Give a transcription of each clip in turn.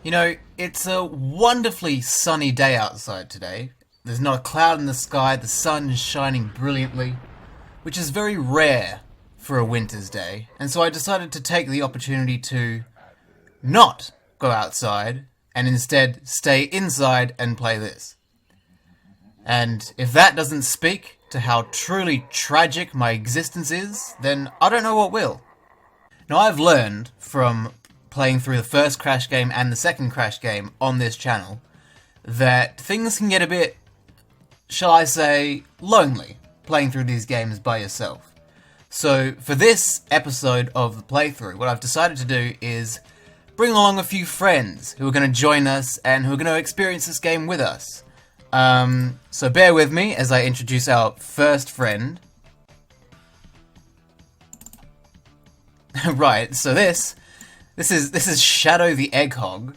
You know, it's a wonderfully sunny day outside today. There's not a cloud in the sky, the sun is shining brilliantly, which is very rare for a winter's day. And so I decided to take the opportunity to not go outside and instead stay inside and play this. And if that doesn't speak to how truly tragic my existence is, then I don't know what will. Now, I've learned from playing through the first Crash game and the second Crash game on this channel that things can get a bit, shall I say, lonely playing through these games by yourself. So for this episode of the playthrough, what I've decided to do is bring along a few friends who are going to join us and who are going to experience this game with us. So bear with me as I introduce our first friend. Right, so this is Shadow the Egghog.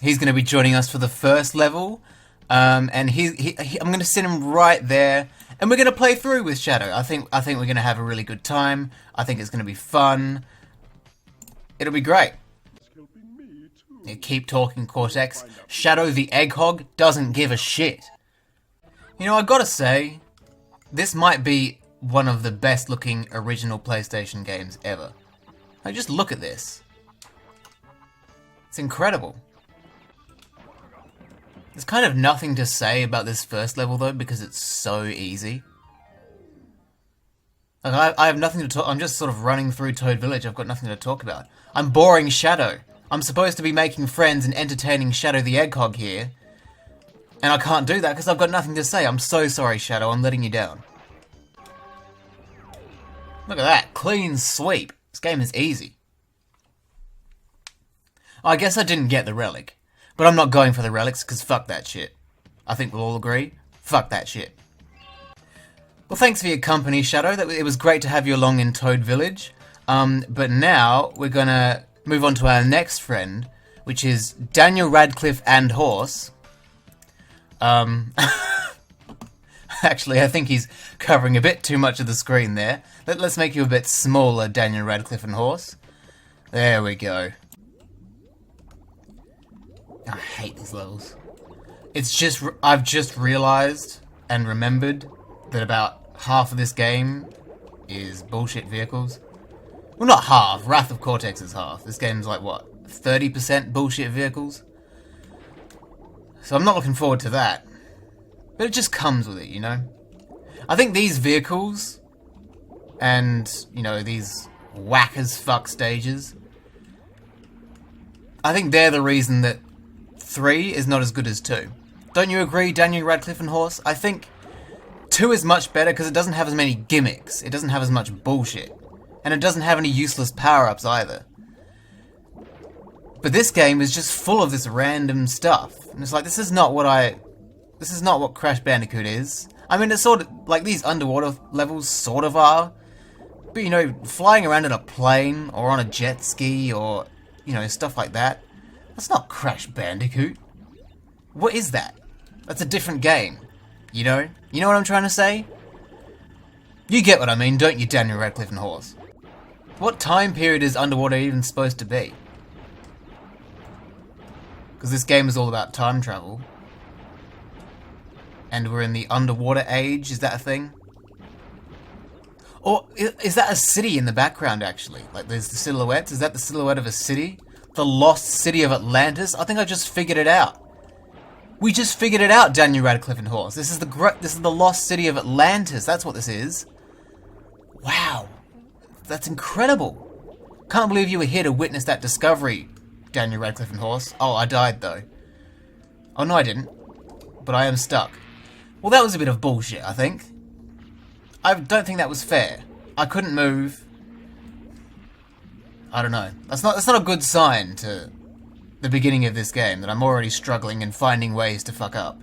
He's going to be joining us for the first level, and I'm going to sit him right there, and we're going to play through with Shadow. I think we're going to have a really good time. I think it's going to be fun. It'll be great. Yeah, keep talking, Cortex. Shadow the Egghog doesn't give a shit. You know, I gotta say, this might be one of the best looking original PlayStation games ever. Like, just look at this. It's incredible. There's kind of nothing to say about this first level though, because it's so easy. Like, I have nothing to talk. I'm just sort of running through Toad Village. I've got nothing to talk about. I'm boring Shadow. I'm supposed to be making friends and entertaining Shadow the Egghog here, and I can't do that because I've got nothing to say. I'm so sorry, Shadow. I'm letting you down. Look at that. Clean sweep. This game is easy. I guess I didn't get the relic, but I'm not going for the relics because fuck that shit. I think we'll all agree. Fuck that shit. Well, thanks for your company, Shadow. It was great to have you along in Toad Village. But now we're gonna move on to our next friend, which is Daniel Radcliffe and Horse. Actually, I think he's covering a bit too much of the screen there. Let's make you a bit smaller, Daniel Radcliffe and Horse. There we go. I hate these levels. I've just realised and remembered that about half of this game is bullshit vehicles. Well, not half. Wrath of Cortex is half. This game's like, what, 30% bullshit vehicles? So I'm not looking forward to that. But it just comes with it, you know? I think these vehicles and, you know, these whack as fuck stages, I think they're the reason that 3 is not as good as 2. Don't you agree, Daniel Radcliffe and Horse? I think 2 is much better because it doesn't have as many gimmicks. It doesn't have as much bullshit. And it doesn't have any useless power-ups either. But this game is just full of this random stuff. And it's like, this is not what Crash Bandicoot is. I mean, it's sort of, like, these underwater levels sort of are. But, you know, flying around in a plane, or on a jet ski, or, you know, stuff like that. That's not Crash Bandicoot. What is that? That's a different game. You know? You know what I'm trying to say? You get what I mean, don't you, Daniel Radcliffe and Horse? What time period is underwater even supposed to be? Because this game is all about time travel. And we're in the underwater age, is that a thing? Or is that a city in the background, actually? Like, there's the silhouettes? Is that the silhouette of a city? The lost city of Atlantis? I think I just figured it out. We just figured it out, Daniel Radcliffe and Horse. This is the lost city of Atlantis. That's what this is. Wow. That's incredible. Can't believe you were here to witness that discovery, Daniel Radcliffe and Horse. Oh, I died, though. Oh, no, I didn't. But I am stuck. Well, that was a bit of bullshit, I think. I don't think that was fair. I couldn't move. I don't know. That's not a good sign to the beginning of this game, that I'm already struggling and finding ways to fuck up.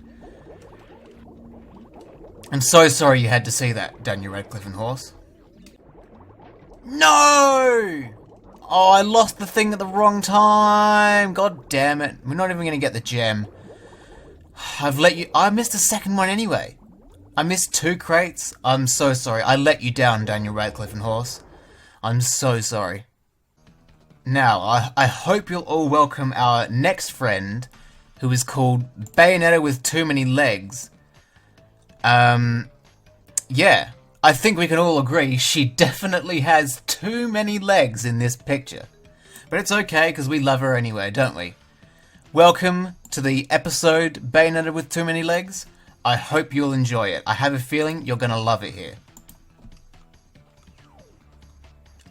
I'm so sorry you had to see that, Daniel Radcliffe and Horse. No! Oh, I lost the thing at the wrong time. God damn it. We're not even going to get the gem. I missed the second one anyway. I missed 2 crates. I'm so sorry. I let you down, Daniel Radcliffe and Horse. I'm so sorry. Now, I hope you'll all welcome our next friend, who is called Bayonetta with Too Many Legs. Yeah, I think we can all agree she definitely has too many legs in this picture. But it's okay, because we love her anyway, don't we? Welcome to the episode Bayonetta with Too Many Legs. I hope you'll enjoy it. I have a feeling you're going to love it here.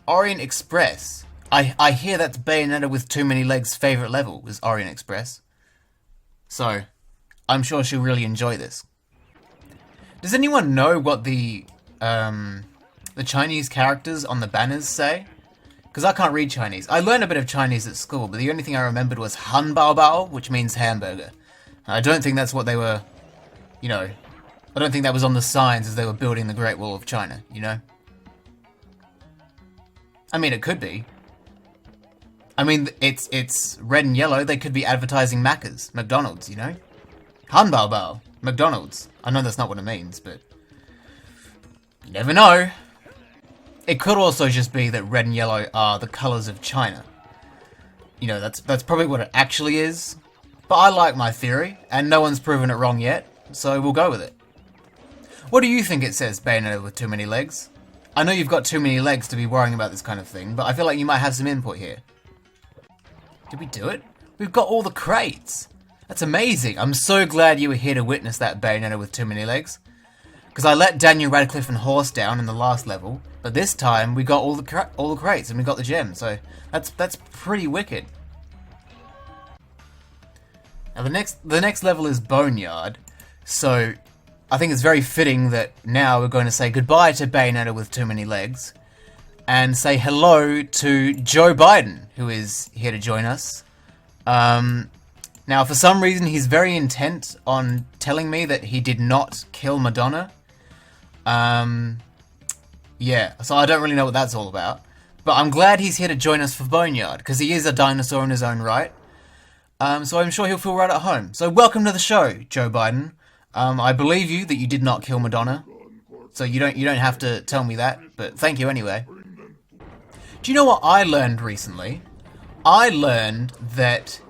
Orient Express. I hear that's Bayonetta with Too Many Legs' favourite level, is Orient Express. So, I'm sure she'll really enjoy this. Does anyone know what the Chinese characters on the banners say? Because I can't read Chinese. I learned a bit of Chinese at school, but the only thing I remembered was Han Bao Bao, which means hamburger. I don't think that's what they were, I don't think that was on the signs as they were building the Great Wall of China, I mean, it could be. I mean, it's red and yellow. They could be advertising Macca's, McDonald's, Han Bao Bao, McDonald's. I know that's not what it means, but you never know. It could also just be that red and yellow are the colours of China. That's probably what it actually is. But I like my theory, and no one's proven it wrong yet, so we'll go with it. What do you think it says, Bayonetta with Too Many Legs? I know you've got too many legs to be worrying about this kind of thing, but I feel like you might have some input here. Did we do it? We've got all the crates! That's amazing! I'm so glad you were here to witness that, Bayonetta with Too Many Legs. Because I let Daniel Radcliffe and Horse down in the last level, but this time we got all the crates and we got the gems, so that's pretty wicked. Now the next level is Boneyard, so I think it's very fitting that now we're going to say goodbye to Bayonetta with Too Many Legs and say hello to Joe Biden, who is here to join us. Now, for some reason, he's very intent on telling me that he did not kill Madonna. Yeah, so I don't really know what that's all about. But I'm glad he's here to join us for Boneyard, because he is a dinosaur in his own right. So I'm sure he'll feel right at home. So welcome to the show, Joe Biden. I believe you that you did not kill Madonna. So you don't have to tell me that, but thank you anyway. Do you know what I learned recently? I learned that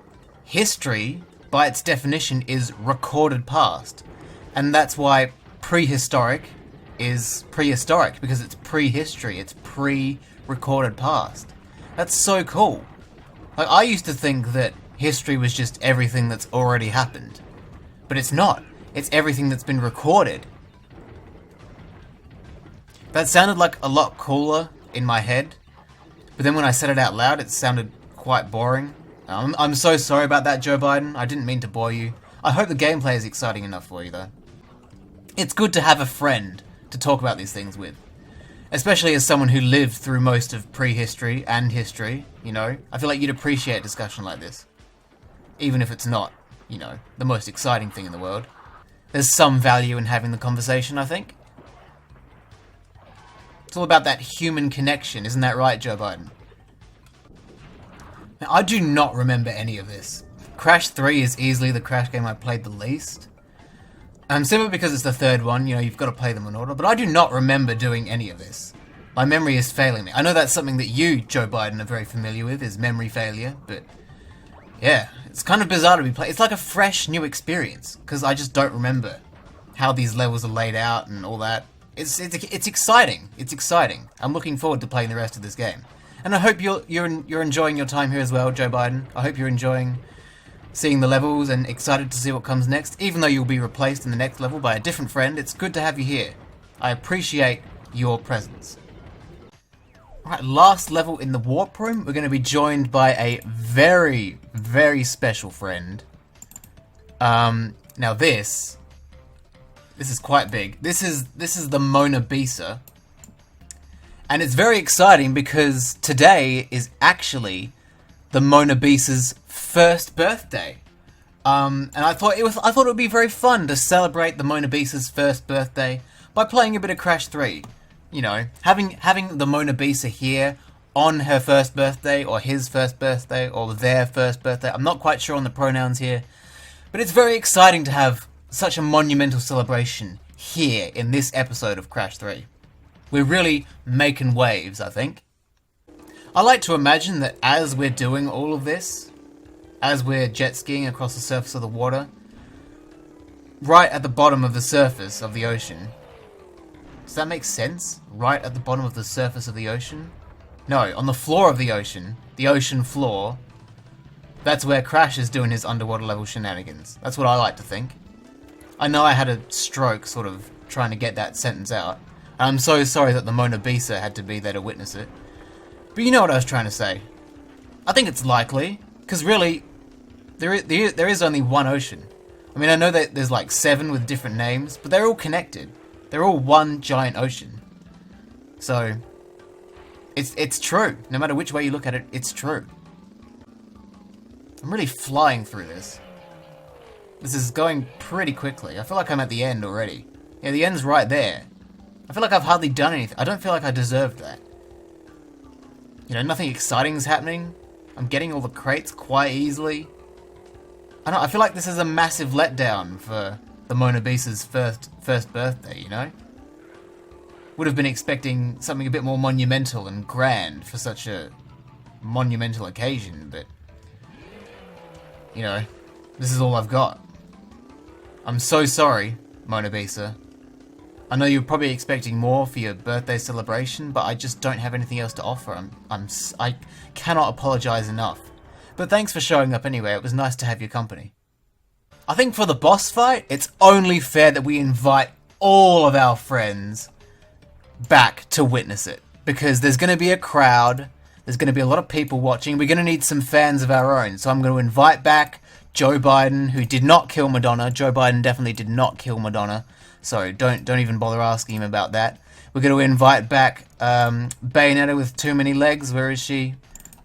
history, by its definition, is recorded past. And that's why prehistoric is prehistoric, because it's prehistory, it's pre-recorded past. That's so cool. Like, I used to think that history was just everything that's already happened. But it's not. It's everything that's been recorded. That sounded like a lot cooler in my head, but then when I said it out loud, it sounded quite boring. I'm so sorry about that, Joe Biden. I didn't mean to bore you. I hope the gameplay is exciting enough for you, though. It's good to have a friend to talk about these things with. Especially as someone who lived through most of prehistory and history, I feel like you'd appreciate a discussion like this. Even if it's not, the most exciting thing in the world. There's some value in having the conversation, I think. It's all about that human connection, isn't that right, Joe Biden? Now, I do not remember any of this. Crash 3 is easily the Crash game I played the least. Simply because it's the third one, you've got to play them in order, but I do not remember doing any of this. My memory is failing me. I know that's something that you, Joe Biden, are very familiar with, is memory failure, but yeah, it's kind of bizarre to be playing. It's like a fresh, new experience, because I just don't remember how these levels are laid out and all that. It's exciting. It's exciting. I'm looking forward to playing the rest of this game. And I hope you're enjoying your time here as well, Joe Biden. I hope you're enjoying seeing the levels and excited to see what comes next. Even though you'll be replaced in the next level by a different friend, it's good to have you here. I appreciate your presence. Alright, last level in the warp room. We're going to be joined by a very, very special friend. Now this is quite big. This is the Mona Bisa. And it's very exciting because today is actually the Mona Bisa's first birthday. And I thought it would be very fun to celebrate the Mona Bisa's first birthday by playing a bit of Crash 3. Having the Mona Bisa here on her first birthday, or his first birthday, or their first birthday. I'm not quite sure on the pronouns here. But it's very exciting to have such a monumental celebration here in this episode of Crash 3. We're really making waves, I think. I like to imagine that as we're doing all of this, as we're jet skiing across the surface of the water, right at the bottom of the surface of the ocean. Does that make sense? Right at the bottom of the surface of the ocean? No, on the floor of the ocean floor, that's where Crash is doing his underwater level shenanigans. That's what I like to think. I know I had a stroke sort of trying to get that sentence out. I'm so sorry that the Mona Lisa had to be there to witness it. But you know what I was trying to say. I think it's likely, because really, there is only one ocean. I mean, I know that there's like 7 with different names, but they're all connected. They're all one giant ocean. So, it's true. No matter which way you look at it, it's true. I'm really flying through this. This is going pretty quickly. I feel like I'm at the end already. Yeah, the end's right there. I feel like I've hardly done anything. I don't feel like I deserved that. You know, nothing exciting is happening. I'm getting all the crates quite easily. I feel like this is a massive letdown for the Mona Lisa's first birthday, you know? Would have been expecting something a bit more monumental and grand for such a monumental occasion, but... you know, this is all I've got. I'm so sorry, Mona Lisa. I know you're probably expecting more for your birthday celebration, but I just don't have anything else to offer. I cannot apologize enough. But thanks for showing up anyway. It was nice to have your company. I think for the boss fight, it's only fair that we invite all of our friends back to witness it. Because there's going to be a crowd. There's going to be a lot of people watching. We're going to need some fans of our own. So I'm going to invite back Joe Biden, who did not kill Madonna. Joe Biden definitely did not kill Madonna. So don't even bother asking him about that. We're going to invite back Bayonetta with too many legs. Where is she?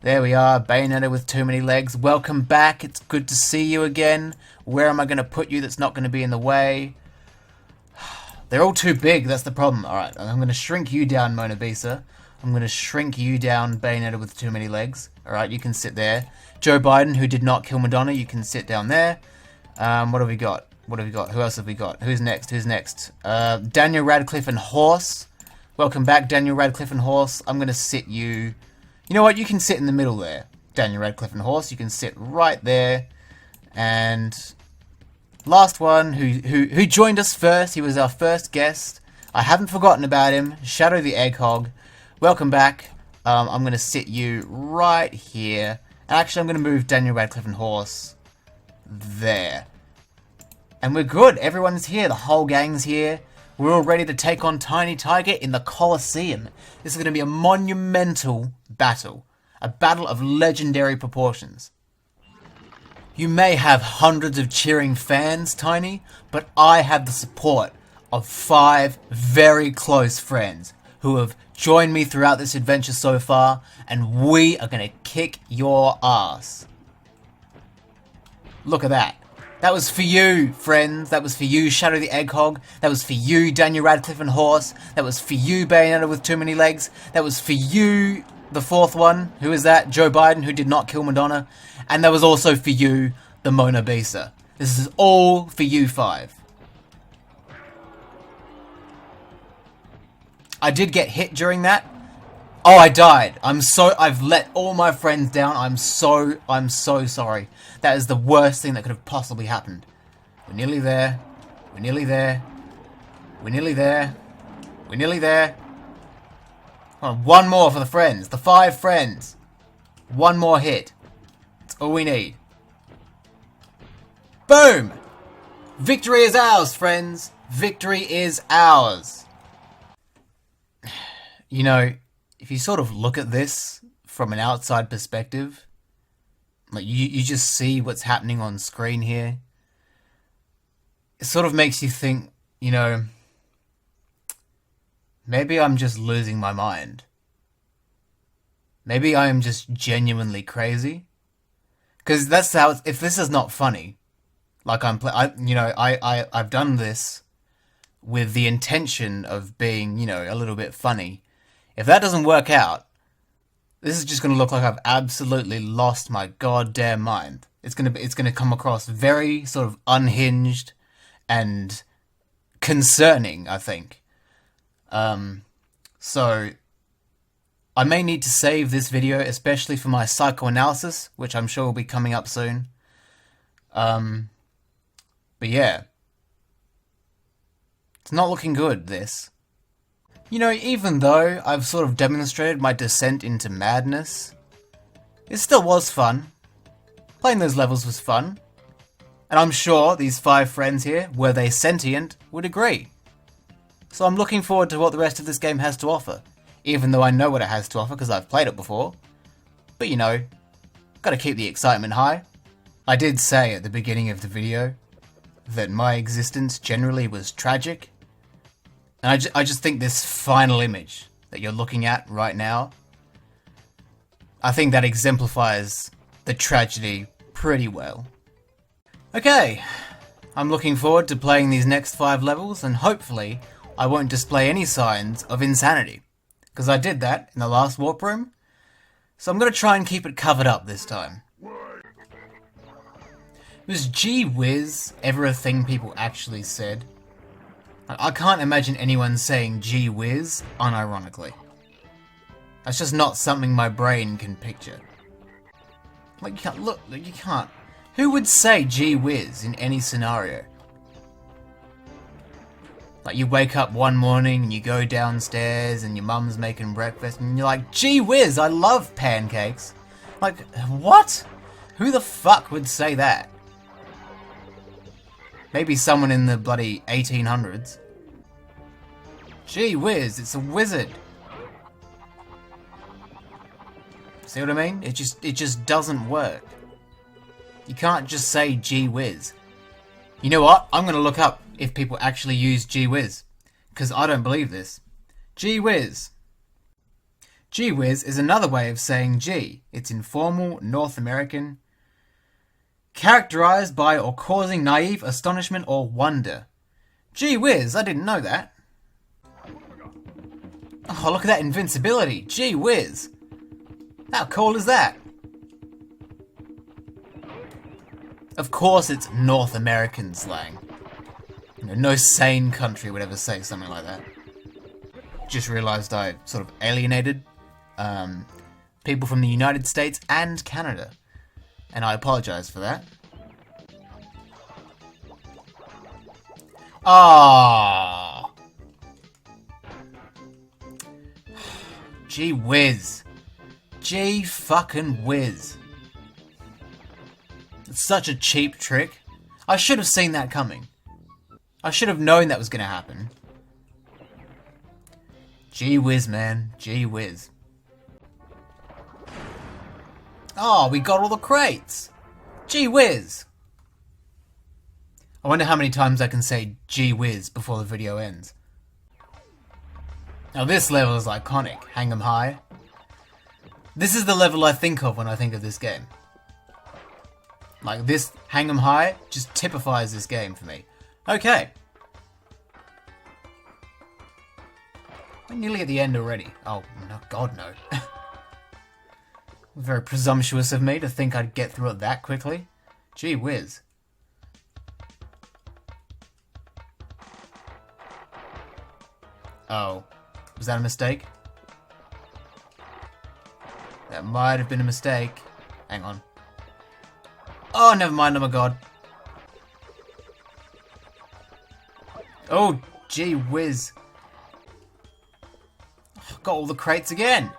There we are. Bayonetta with too many legs. Welcome back. It's good to see you again. Where am I going to put you that's not going to be in the way? They're all too big. That's the problem. Alright, I'm going to shrink you down, Mona Lisa. I'm going to shrink you down, Bayonetta with too many legs. Alright, you can sit there. Joe Biden, who did not kill Madonna, you can sit down there. What have we got? What have we got? Who else have we got? Who's next? Who's next? Daniel Radcliffe and Horse. Welcome back, Daniel Radcliffe and Horse. I'm going to sit you... You know what? You can sit in the middle there. Daniel Radcliffe and Horse. You can sit right there. And... last one, who joined us first. He was our first guest. I haven't forgotten about him. Shadow the Egghog. Welcome back. I'm going to sit you right here. And actually, I'm going to move Daniel Radcliffe and Horse there. And we're good. Everyone's here. The whole gang's here. We're all ready to take on Tiny Tiger in the Colosseum. This is going to be a monumental battle. A battle of legendary proportions. You may have hundreds of cheering fans, Tiny, but I have the support of 5 very close friends who have joined me throughout this adventure so far, and we are going to kick your ass. Look at that. That was for you, friends. That was for you, Shadow the Egghog. That was for you, Daniel Radcliffe and Horse. That was for you, Bayonetta with too many legs. That was for you, the 4th one. Who is that? Joe Biden, who did not kill Madonna. And that was also for you, the Mona Lisa. This is all for you 5. I did get hit during that. Oh, I died. I've let all my friends down. I'm so sorry. That is the worst thing that could have possibly happened. We're nearly there. We're nearly there. We're nearly there. We're nearly there. Come on, one more for the friends. The 5 friends. One more hit. That's all we need. Boom! Victory is ours, friends. Victory is ours. You know, if you sort of look at this from an outside perspective, like you just see what's happening on screen here, it sort of makes you think, you know, maybe I'm just losing my mind. Maybe I am just genuinely crazy. Because that's how, if this is not funny, like I've done this with the intention of being, you know, a little bit funny. If that doesn't work out, this is just going to look like I've absolutely lost my goddamn mind. It's going to come across very sort of unhinged and concerning, I think. So I may need to save this video, especially for my psychoanalysis, which I'm sure will be coming up soon. But yeah. It's not looking good, this. You know, even though I've sort of demonstrated my descent into madness, it still was fun. Playing those levels was fun. And I'm sure these 5 friends here, were they sentient, would agree. So I'm looking forward to what the rest of this game has to offer. Even though I know what it has to offer because I've played it before. But you know, gotta keep the excitement high. I did say at the beginning of the video that my existence generally was tragic. And I just think this final image that you're looking at right now, I think that exemplifies the tragedy pretty well. Okay, I'm looking forward to playing these next 5 levels, and hopefully I won't display any signs of insanity, because I did that in the last warp room, so I'm going to try and keep it covered up this time. Was gee whiz ever a thing people actually said? I can't imagine anyone saying gee whiz unironically. That's just not something my brain can picture. Like, you can't, look, you can't. Who would say gee whiz in any scenario? Like, you wake up one morning and you go downstairs and your mum's making breakfast and you're like, gee whiz, I love pancakes. Like, what? Who the fuck would say that? Maybe someone in the bloody 1800s. Gee whiz, it's a wizard. See what I mean? It just doesn't work. You can't just say gee whiz. You know what? I'm gonna look up if people actually use gee whiz, because I don't believe this. Gee whiz. Gee whiz is another way of saying gee. It's informal, North American, characterized by or causing naive astonishment or wonder. Gee whiz, I didn't know that. Oh, look at that invincibility. Gee whiz. How cool is that? Of course it's North American slang. You know, no sane country would ever say something like that. Just realised I sort of alienated people from the United States and Canada. And I apologise for that. Ah, gee whiz. Gee fucking whiz. It's such a cheap trick. I should have seen that coming. I should have known that was going to happen. Gee whiz, man. Gee whiz. Oh, we got all the crates. Gee whiz. I wonder how many times I can say gee whiz before the video ends. Now this level is iconic. Hang 'em high. This is the level I think of when I think of this game. Like, this hang 'em high just typifies this game for me. Okay. We're nearly at the end already. Oh, no, God, no. Very presumptuous of me to think I'd get through it that quickly. Gee whiz. Oh. Was that a mistake? That might have been a mistake. Hang on. Oh, never mind, oh my god. Oh, gee whiz. Got all the crates again.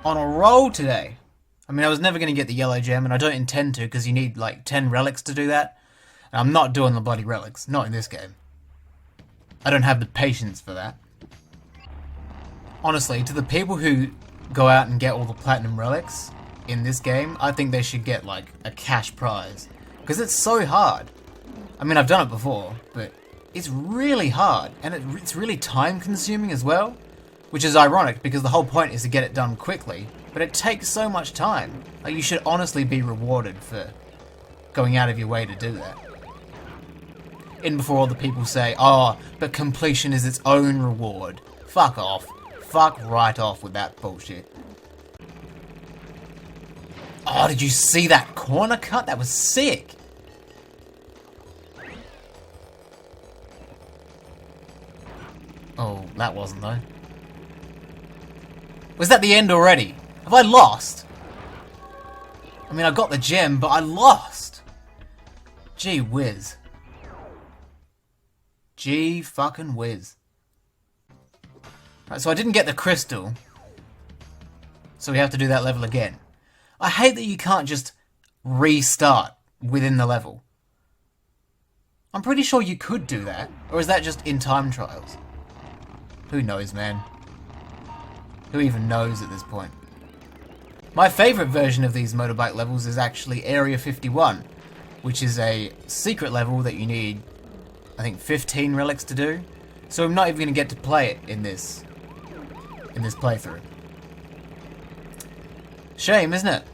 On a roll today. I mean, I was never going to get the yellow gem, and I don't intend to, because you need like 10 relics to do that. And I'm not doing the bloody relics. Not in this game. I don't have the patience for that. Honestly, to the people who go out and get all the platinum relics in this game, I think they should get like a cash prize, because it's so hard. I mean, I've done it before, but it's really hard, and it's really time consuming as well, which is ironic because the whole point is to get it done quickly, but it takes so much time. Like, you should honestly be rewarded for going out of your way to do that. In before all the people say, oh, but completion is its own reward. Fuck off. Fuck right off with that bullshit. Oh, did you see that corner cut? That was sick. Oh, that wasn't though. Was that the end already? Have I lost? I mean, I got the gem, but I lost. Gee whiz. Gee fucking whiz. Right, so I didn't get the crystal. So we have to do that level again. I hate that you can't just restart within the level. I'm pretty sure you could do that. Or is that just in time trials? Who knows, man? Who even knows at this point? My favourite version of these motorbike levels is actually Area 51, which is a secret level that you need, I think, 15 relics to do. So I'm not even going to get to play it in this playthrough. Shame, isn't it?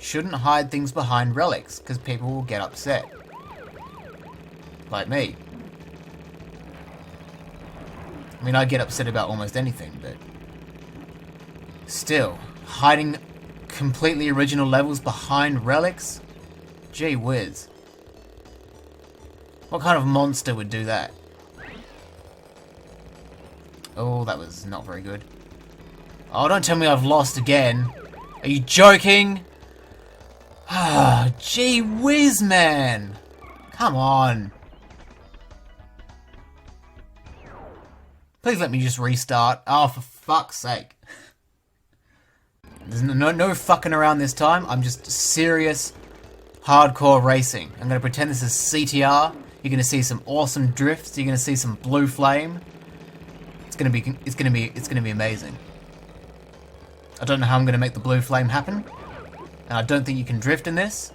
Shouldn't hide things behind relics, because people will get upset. Like me. I mean, I get upset about almost anything, but still, hiding completely original levels behind relics? Gee whiz. What kind of monster would do that? Oh, that was not very good. Oh, don't tell me I've lost again. Are you joking? Ah, gee whiz, man. Come on. Please let me just restart. Oh, for fuck's sake. There's no fucking around this time. I'm just serious, hardcore racing. I'm going to pretend this is CTR. You're going to see some awesome drifts. You're going to see some blue flame. It's going to be amazing. I don't know how I'm going to make the blue flame happen, and I don't think you can drift in this.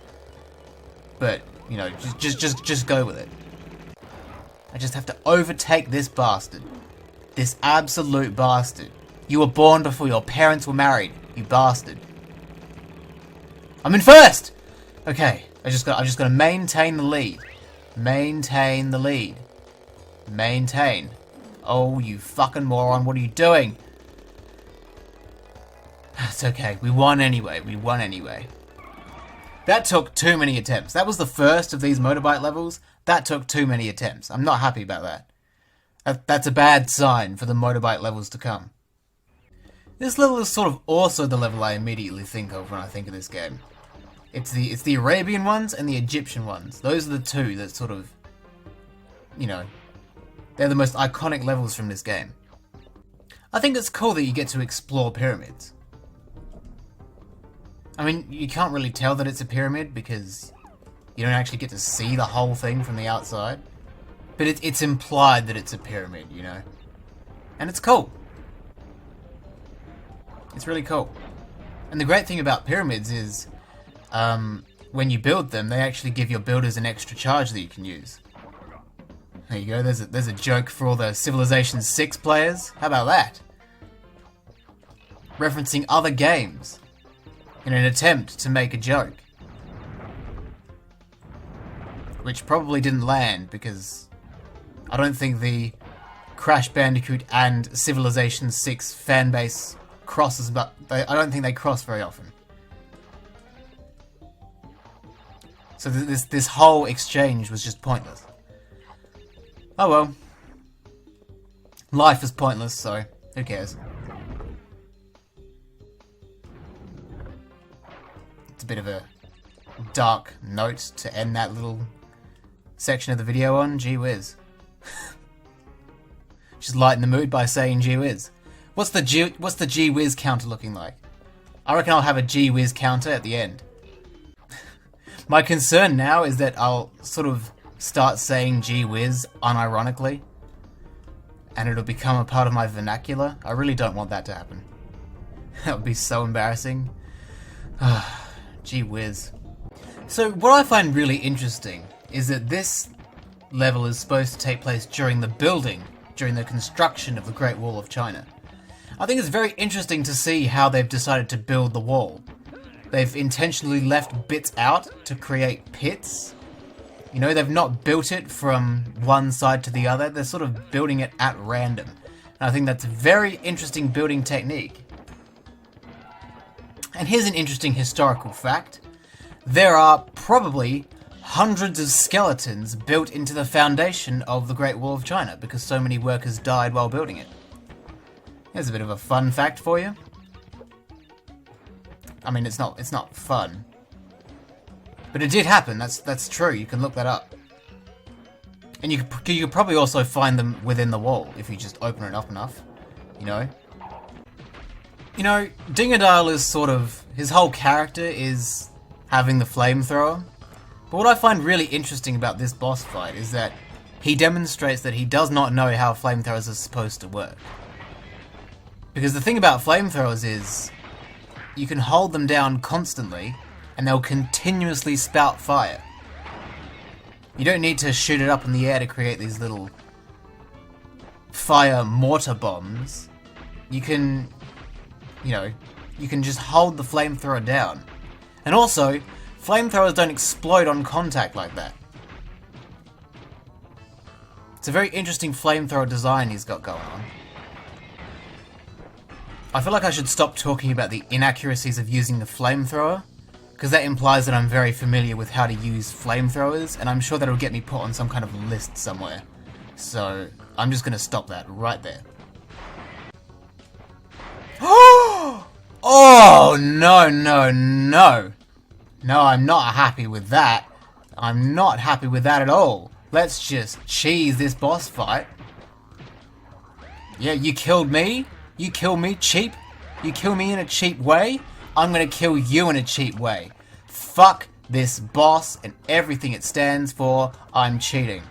But you know, just go with it. I just have to overtake this bastard. This absolute bastard. You were born before your parents were married, you bastard. I'm in first! Okay, I just gotta maintain the lead. Maintain the lead. Maintain. Oh, you fucking moron, what are you doing? It's okay, we won anyway, That took too many attempts. That was the first of these motorbike levels. That took too many attempts. I'm not happy about that. That's a bad sign for the motorbike levels to come. This level is sort of also the level I immediately think of when I think of this game. It's the Arabian ones and the Egyptian ones. Those are the two that sort of, you know, they're the most iconic levels from this game. I think it's cool that you get to explore pyramids. I mean, you can't really tell that it's a pyramid because you don't actually get to see the whole thing from the outside. But it's implied that it's a pyramid, you know? And it's cool. It's really cool. And the great thing about pyramids is, when you build them, they actually give your builders an extra charge that you can use. There you go, there's a joke for all the Civilization 6 players. How about that? Referencing other games in an attempt to make a joke. Which probably didn't land because I don't think the Crash Bandicoot and Civilization 6 fanbase crosses, but I don't think they cross very often. So this whole exchange was just pointless. Oh well. Life is pointless, so who cares? It's a bit of a dark note to end that little section of the video on. Gee whiz. Just lighten the mood by saying gee whiz. What's the gee whiz counter looking like? I reckon I'll have a gee whiz counter at the end. My concern now is that I'll sort of start saying gee whiz unironically, and it'll become a part of my vernacular. I really don't want that to happen. That would be so embarrassing. Gee whiz. So what I find really interesting is that this level is supposed to take place during the construction of the Great Wall of China. I think it's very interesting to see how they've decided to build the wall. They've intentionally left bits out to create pits. You know, they've not built it from one side to the other, they're sort of building it at random. And I think that's a very interesting building technique. And here's an interesting historical fact. There are probably hundreds of skeletons built into the foundation of the Great Wall of China because so many workers died while building it. Here's a bit of a fun fact for you. I mean, it's not fun. But it did happen, that's true, you can look that up. And you could probably also find them within the wall, if you just open it up enough, you know? You know, Dingodile is sort of... his whole character is having the flamethrower. But what I find really interesting about this boss fight is that he demonstrates that he does not know how flamethrowers are supposed to work. Because the thing about flamethrowers is, you can hold them down constantly, and they'll continuously spout fire. You don't need to shoot it up in the air to create these little fire mortar bombs. You can, you know, you can just hold the flamethrower down. And also, flamethrowers don't explode on contact like that. It's a very interesting flamethrower design he's got going on. I feel like I should stop talking about the inaccuracies of using the flamethrower, because that implies that I'm very familiar with how to use flamethrowers, and I'm sure that'll get me put on some kind of list somewhere. So, I'm just gonna stop that right there. Oh, no, no, no. No, I'm not happy with that. I'm not happy with that at all. Let's just cheese this boss fight. Yeah, you killed me. You kill me cheap. You kill me in a cheap way. I'm gonna kill you in a cheap way. Fuck this boss and everything it stands for. I'm cheating.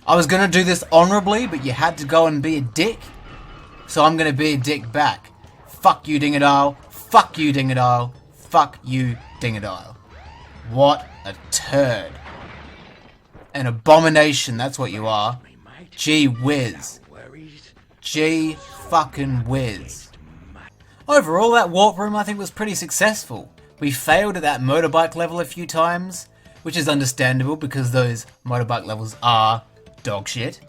I was gonna do this honorably, but you had to go and be a dick. So I'm gonna be a dick back. Fuck you, Dingodile. Fuck you, Dingodile. Fuck you, Dingodile. What a turd. An abomination, that's what you are. Gee whiz. Gee fucking whiz. Overall, that warp room I think was pretty successful. We failed at that motorbike level a few times, which is understandable because those motorbike levels are dog shit.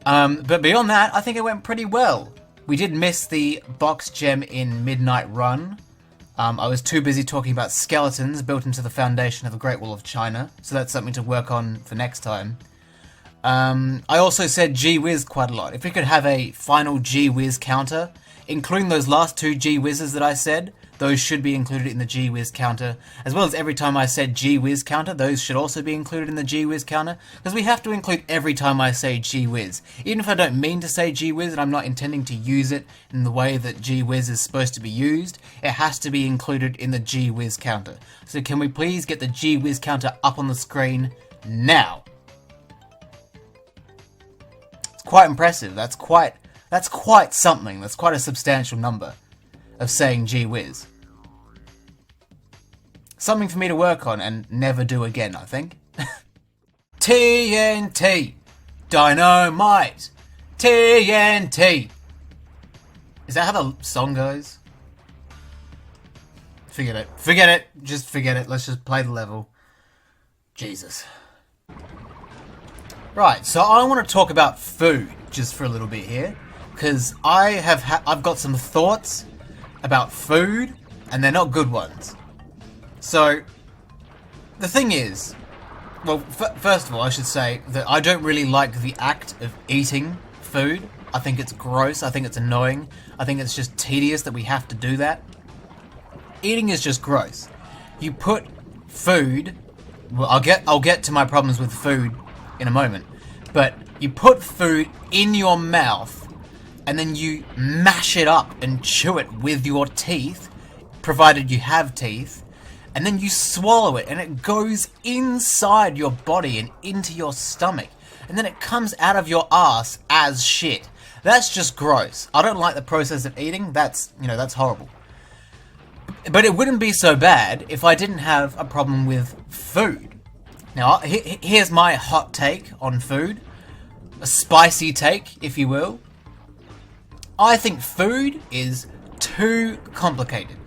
But beyond that, I think it went pretty well. We did miss the box gem in Midnight Run. I was too busy talking about skeletons built into the foundation of the Great Wall of China, so that's something to work on for next time. I also said gee whiz quite a lot. If we could have a final gee whiz counter, including those last two gee whizzes that I said, those should be included in the gee whiz counter, as well as every time I said gee whiz counter, those should also be included in the gee whiz counter, because we have to include every time I say gee whiz. Even if I don't mean to say gee whiz and I'm not intending to use it in the way that gee whiz is supposed to be used, it has to be included in the gee whiz counter. So can we please get the gee whiz counter up on the screen now? It's quite impressive. That's quite something. That's quite a substantial number of saying gee whiz. Something for me to work on and never do again, I think. TNT! Dynamite! TNT! Is that how the song goes? Forget it. Forget it. Just forget it. Let's just play the level. Jesus. Right, so I want to talk about food just for a little bit here, because I've got some thoughts about food, and they're not good ones. So, the thing is, well, first of all, I should say that I don't really like the act of eating food. I think it's gross, I think it's annoying, I think it's just tedious that we have to do that. Eating is just gross. You put food, well, I'll get to my problems with food in a moment, but you put food in your mouth and then you mash it up and chew it with your teeth, provided you have teeth, and then you swallow it and it goes inside your body and into your stomach, and then it comes out of your ass as shit. That's just gross. I don't like the process of eating. That's horrible. But it wouldn't be so bad if I didn't have a problem with food. Now, here's my hot take on food. A spicy take, if you will. I think food is too complicated.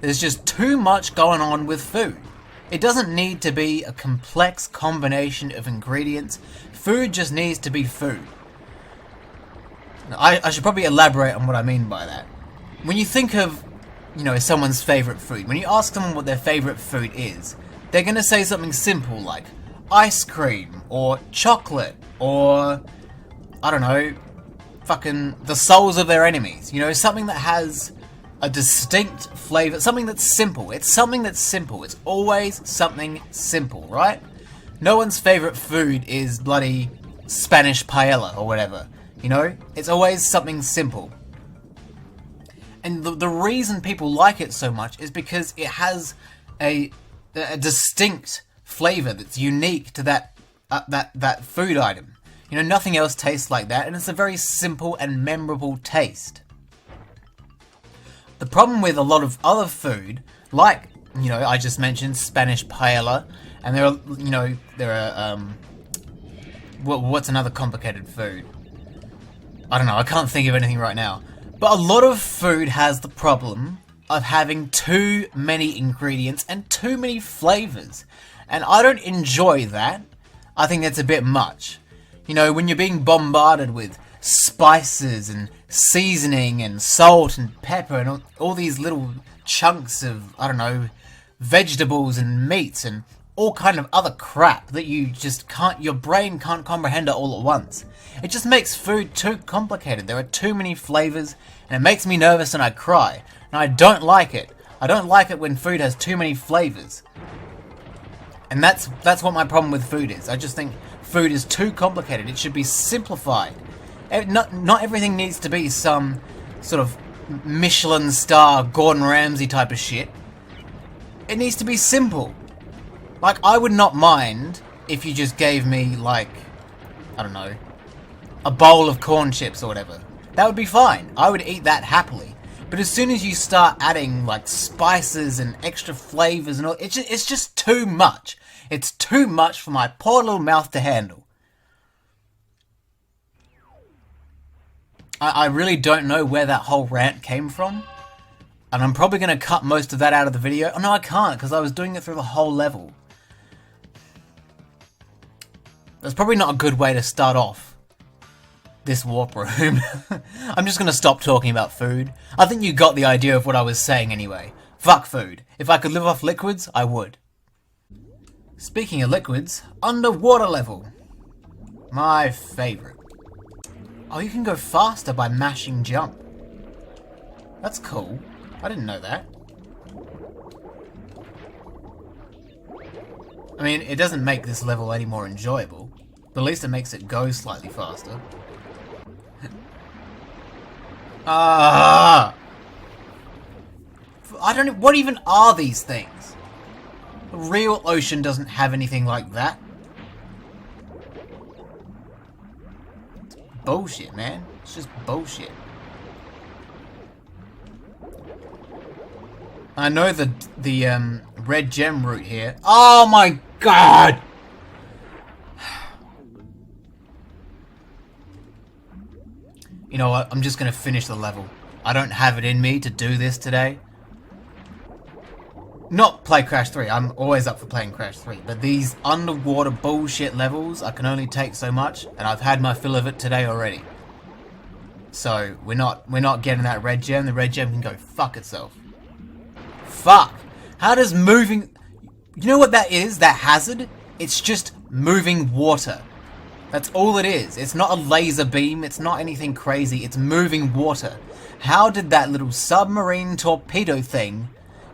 There's just too much going on with food. It doesn't need to be a complex combination of ingredients. Food just needs to be food. I should probably elaborate on what I mean by that. When you think of, someone's favourite food, when you ask someone what their favourite food is, they're going to say something simple like ice cream, or chocolate, or, I don't know, fucking the souls of their enemies. You know, something that has a distinct flavour, something that's simple. It's something that's simple. It's always something simple, right? No one's favourite food is bloody Spanish paella or whatever. You know? It's always something simple. And the reason people like it so much is because it has a distinct flavour that's unique to that food item. You know, nothing else tastes like that, and it's a very simple and memorable taste. The problem with a lot of other food, like, you know, I just mentioned Spanish paella, and there are what's another complicated food? I don't know, I can't think of anything right now. But a lot of food has the problem of having too many ingredients and too many flavours. And I don't enjoy that. I think that's a bit much. You know, when you're being bombarded with spices and seasoning and salt and pepper and all these little chunks of, I don't know, vegetables and meats and all kind of other crap that you just can't, your brain can't comprehend it all at once. It just makes food too complicated. There are too many flavours, and it makes me nervous and I cry. And I don't like it. I don't like it when food has too many flavours. And that's what my problem with food is. I just think food is too complicated. It should be simplified. Not everything needs to be some sort of Michelin star Gordon Ramsay type of shit. It needs to be simple. Like, I would not mind if you just gave me, like, I don't know, a bowl of corn chips or whatever. That would be fine. I would eat that happily. But as soon as you start adding, like, spices and extra flavours and all, it's just too much. It's too much for my poor little mouth to handle. I really don't know where that whole rant came from. And I'm probably going to cut most of that out of the video. Oh, no, I can't, because I was doing it through the whole level. That's probably not a good way to start off this warp room. I'm just going to stop talking about food. I think you got the idea of what I was saying anyway. Fuck food. If I could live off liquids, I would. Speaking of liquids, underwater level. My favourite. Oh, you can go faster by mashing jump. That's cool. I didn't know that. I mean, it doesn't make this level any more enjoyable, but at least it makes it go slightly faster. I don't know, what even are these things? The real ocean doesn't have anything like that. It's bullshit, man. It's just bullshit. I know the red gem route here. Oh my god! You know what? I'm just gonna finish the level. I don't have it in me to do this today. Not play Crash 3. I'm always up for playing Crash 3. But these underwater bullshit levels, I can only take so much, and I've had my fill of it today already. So we're not getting that red gem. The red gem can go fuck itself. Fuck! How does moving... You know what that is? That hazard? It's just moving water. That's all it is. It's not a laser beam. It's not anything crazy. It's moving water. How did that little submarine torpedo thing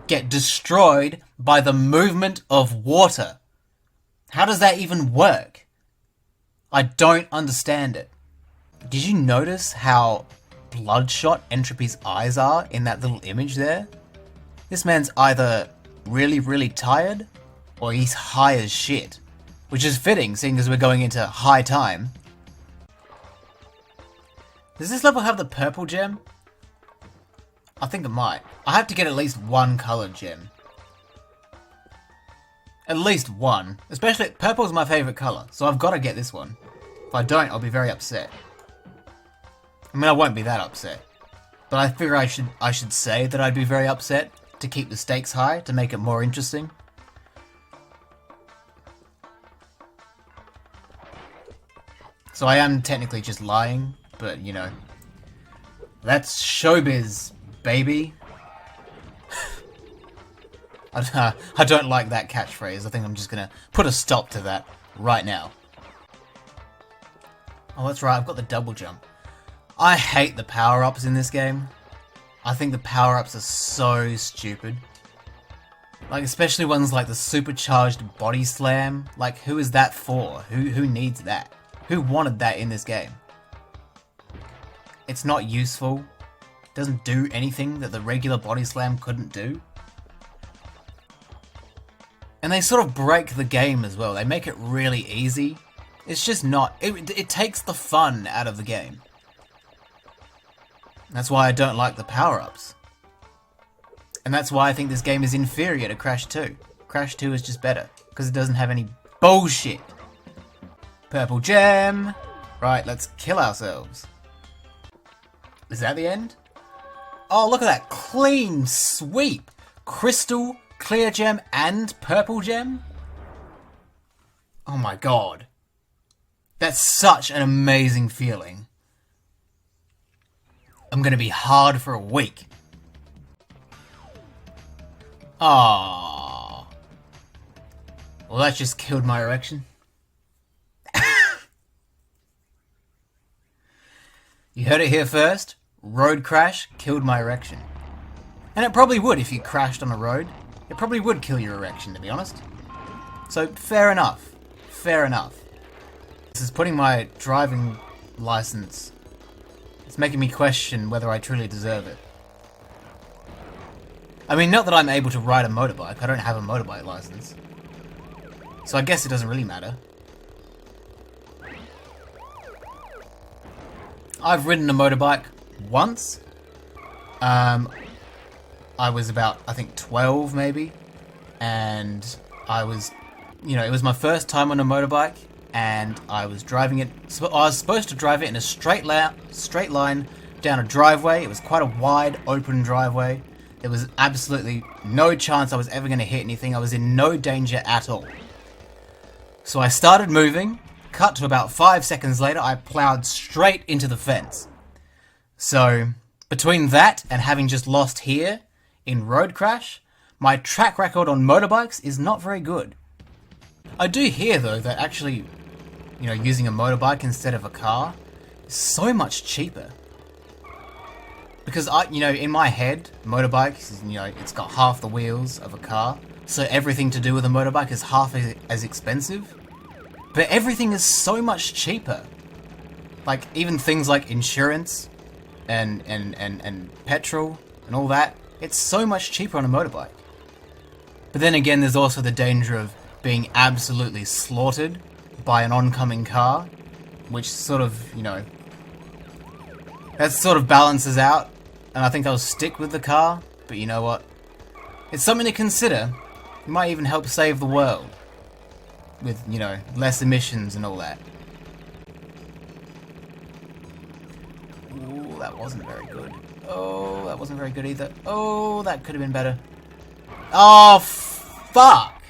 get destroyed by the movement of water? How does that even work? I don't understand it. Did you notice how bloodshot Entropy's eyes are in that little image there? This man's either really, really tired, or he's high as shit. Which is fitting, seeing as we're going into high time. Does this level have the purple gem? I think it might. I have to get at least one coloured gem. At least one. Especially, purple's my favourite colour, so I've got to get this one. If I don't, I'll be very upset. I mean, I won't be that upset. But I figure I should say that I'd be very upset to keep the stakes high, to make it more interesting. So I am technically just lying, but you know, that's showbiz, baby. I don't like that catchphrase. I think I'm just gonna put a stop to that right now. Oh, that's right, I've got the double jump. I hate the power-ups in this game. I think the power-ups are so stupid. Like, especially ones like the supercharged body slam. Like, who is that for? Who needs that? Who wanted that in this game? It's not useful. It doesn't do anything that the regular body slam couldn't do. And they sort of break the game as well. They make it really easy. It's just not... It takes the fun out of the game. That's why I don't like the power-ups. And that's why I think this game is inferior to Crash 2. Crash 2 is just better, because it doesn't have any bullshit. Purple gem! Right, let's kill ourselves. Is that the end? Oh, look at that clean sweep! Crystal, clear gem, and purple gem? Oh my god. That's such an amazing feeling. I'm gonna be hard for a week. Aww. Well, that just killed my erection. You heard it here first. Road crash killed my erection. And it probably would if you crashed on a road. It probably would kill your erection, to be honest. So, fair enough. Fair enough. This is putting my driving license... It's making me question whether I truly deserve it. I mean, not that I'm able to ride a motorbike. I don't have a motorbike license. So I guess it doesn't really matter. I've ridden a motorbike once. I was about, I think, 12 maybe. And I was, you know, it was my first time on a motorbike. And I was driving it, I was supposed to drive it in a straight line down a driveway. It was quite a wide, open driveway. There was absolutely no chance I was ever going to hit anything. I was in no danger at all. So I started moving. Cut to about 5 seconds later, I plowed straight into the fence. So, between that and having just lost here in Road Crash, my track record on motorbikes is not very good. I do hear, though, that actually, you know, using a motorbike instead of a car is so much cheaper. Because you know, in my head, motorbikes, you know, it's got half the wheels of a car, so everything to do with a motorbike is half as expensive. But everything is so much cheaper. Like, even things like insurance and petrol and all that, it's so much cheaper on a motorbike. But then again, there's also the danger of being absolutely slaughtered by an oncoming car, which sort of, you know, that sort of balances out. And I think I'll stick with the car, but you know what? It's something to consider. It might even help save the world. With, you know, less emissions and all that. Ooh, that wasn't very good. Oh, that wasn't very good either. Oh, that could have been better. Oh, fuck!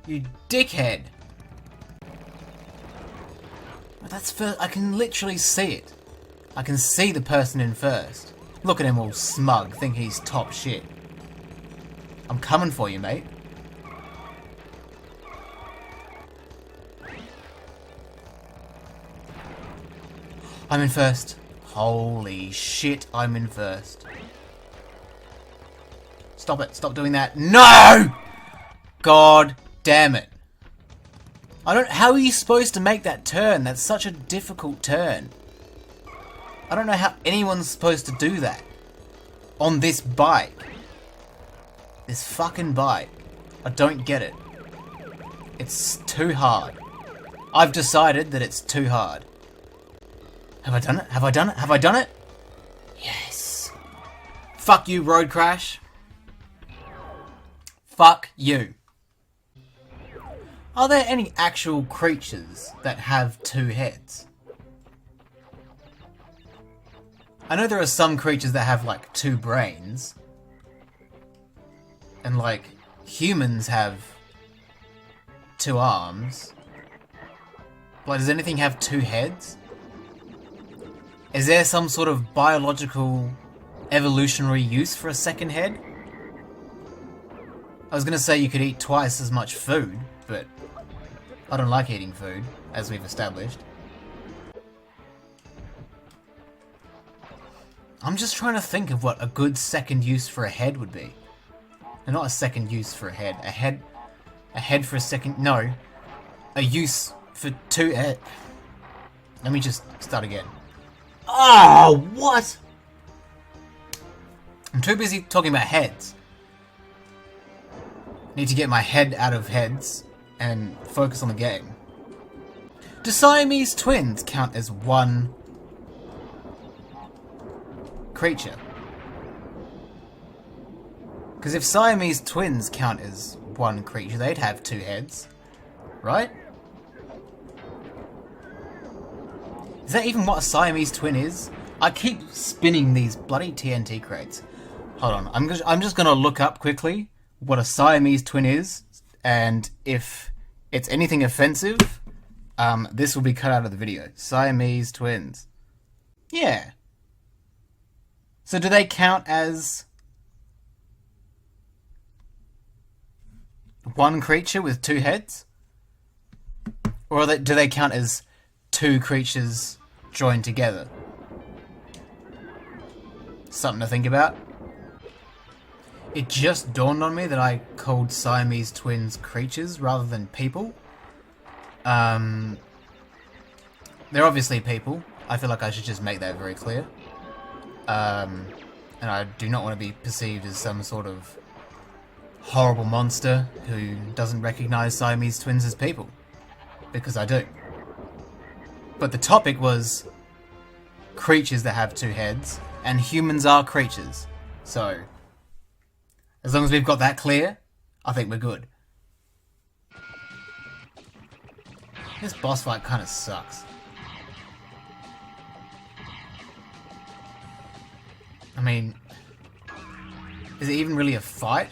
You dickhead. That's first. I can literally see it. I can see the person in first. Look at him all smug, thinking he's top shit. I'm coming for you, mate. I'm in first. Holy shit, I'm in first. Stop it. Stop doing that. No! God damn it. How are you supposed to make that turn? That's such a difficult turn. I don't know how anyone's supposed to do that. On this bike. This fucking bike. I don't get it. It's too hard. I've decided that it's too hard. Have I done it? Have I done it? Have I done it? Yes. Fuck you, Road Crash. Fuck you. Are there any actual creatures that have two heads? I know there are some creatures that have, like, two brains. And, like, humans have two arms. Like, does anything have two heads? Is there some sort of biological evolutionary use for a second head? I was gonna say you could eat twice as much food, but I don't like eating food, as we've established. I'm just trying to think of what a good second use for a head would be. No, not a second use for a head. A head for a second... No. A use for two... Let me just start again. Oh, what? I'm too busy talking about heads. Need to get my head out of heads and focus on the game. Do Siamese twins count as one creature? Because if Siamese twins count as one creature, they'd have two heads, right? Is that even what a Siamese twin is? I keep spinning these bloody TNT crates. Hold on, I'm just gonna look up quickly what a Siamese twin is, and if it's anything offensive, this will be cut out of the video. Siamese twins. Yeah. So do they count as one creature with two heads? Or do they count as two creatures joined together? Something to think about. It just dawned on me that I called Siamese twins creatures rather than people. They're obviously people. I feel like I should just make that very clear. And I do not want to be perceived as some sort of horrible monster who doesn't recognize Siamese twins as people. Because I do. But the topic was creatures that have two heads, and humans are creatures. So, as long as we've got that clear, I think we're good. This boss fight kind of sucks. I mean, is it even really a fight?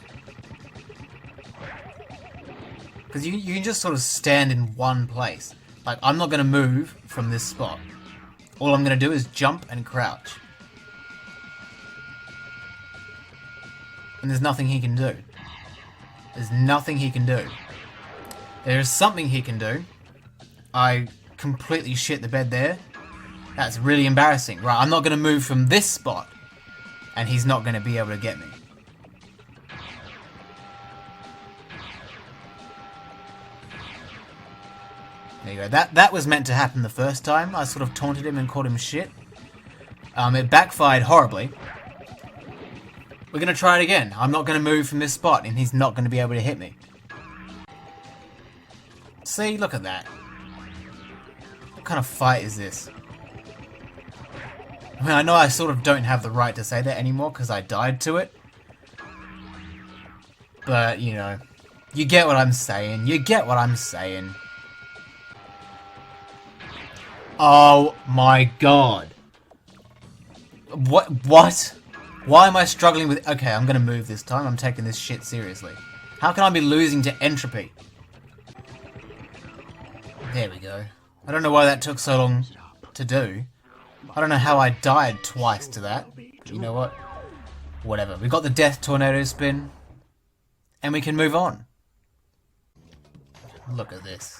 Because you can just sort of stand in one place. Like, I'm not going to move from this spot. All I'm going to do is jump and crouch. And there's nothing he can do. There's nothing he can do. There's something he can do. I completely shit the bed there. That's really embarrassing. Right, I'm not going to move from this spot. And he's not going to be able to get me. There you go. That was meant to happen the first time. I sort of taunted him and called him shit. It backfired horribly. We're going to try it again. I'm not going to move from this spot, and he's not going to be able to hit me. See? Look at that. What kind of fight is this? I mean, I know I sort of don't have the right to say that anymore, because I died to it. But, you know, you get what I'm saying. You get what I'm saying. Oh my god. What? Why am I struggling with... Okay, I'm gonna move this time. I'm taking this shit seriously. How can I be losing to entropy? There we go. I don't know why that took so long to do. I don't know how I died twice to that. You know what? Whatever. We got the death tornado spin. And we can move on. Look at this.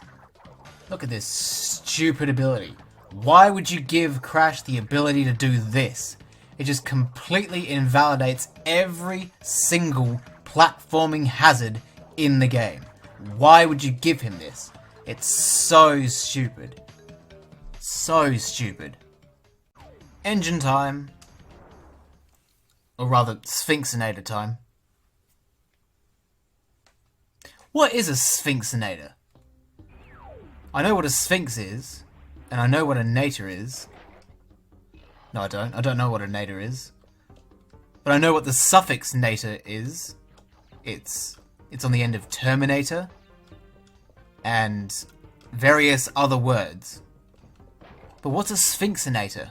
Look at this stupid ability. Why would you give Crash the ability to do this? It just completely invalidates every single platforming hazard in the game. Why would you give him this? It's so stupid. So stupid. Engine time. Or rather, Sphinxinator time. What is a Sphinxinator? I know what a Sphinx is, and I know what a nator is. No, I don't. I don't know what a nator is. But I know what the suffix nator is. It's on the end of Terminator and various other words. But what's a Sphinxinator?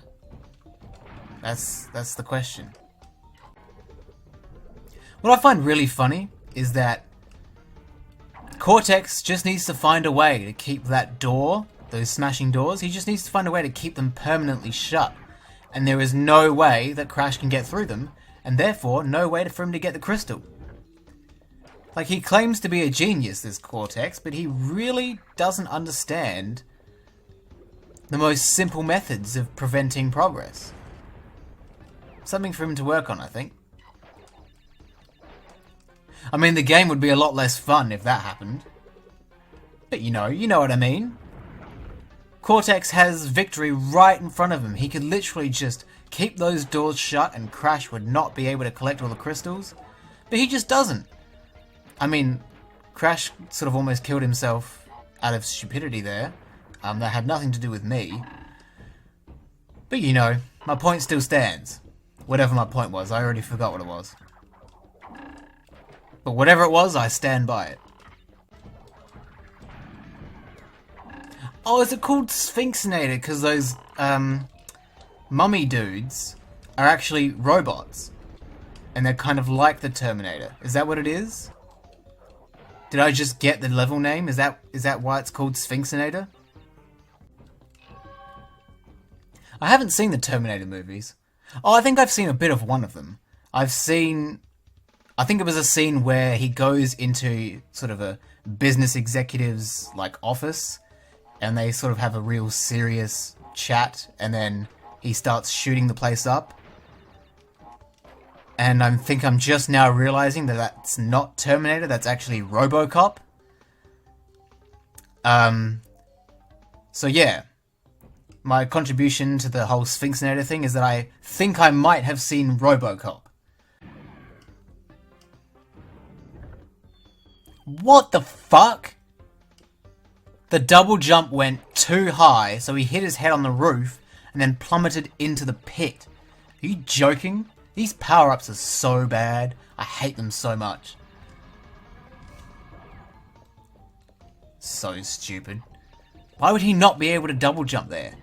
That's the question. What I find really funny is that Cortex just needs to find a way to keep that door, those smashing doors, he just needs to find a way to keep them permanently shut. And there is no way that Crash can get through them, and therefore no way for him to get the crystal. Like, he claims to be a genius, this Cortex, but he really doesn't understand the most simple methods of preventing progress. Something for him to work on, I think. I mean, the game would be a lot less fun if that happened. But you know what I mean. Cortex has victory right in front of him. He could literally just keep those doors shut and Crash would not be able to collect all the crystals. But he just doesn't. I mean, Crash sort of almost killed himself out of stupidity there. That had nothing to do with me. But you know, my point still stands. Whatever my point was, I already forgot what it was. But whatever it was, I stand by it. Oh, is it called Sphinxinator? Because those, mummy dudes are actually robots. And they're kind of like the Terminator. Is that what it is? Did I just get the level name? Is that why it's called Sphinxinator? I haven't seen the Terminator movies. Oh, I think I've seen a bit of one of them. I think it was a scene where he goes into sort of a business executive's like office and they sort of have a real serious chat and then he starts shooting the place up. And I think I'm just now realizing that that's not Terminator, that's actually RoboCop. So yeah. My contribution to the whole Sphinxinator thing is that I think I might have seen RoboCop. What the fuck? The double jump went too high, so he hit his head on the roof and then plummeted into the pit. Are you joking? These power-ups are so bad. I hate them so much. So stupid. Why would he not be able to double jump there?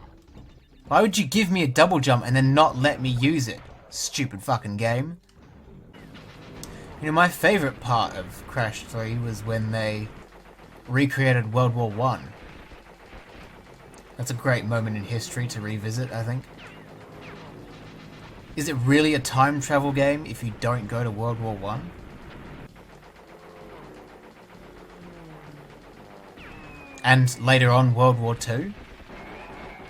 Why would you give me a double jump and then not let me use it? Stupid fucking game. You know, my favourite part of Crash 3 was when they recreated World War I. That's a great moment in history to revisit, I think. Is it really a time travel game if you don't go to World War I? And later on, World War II?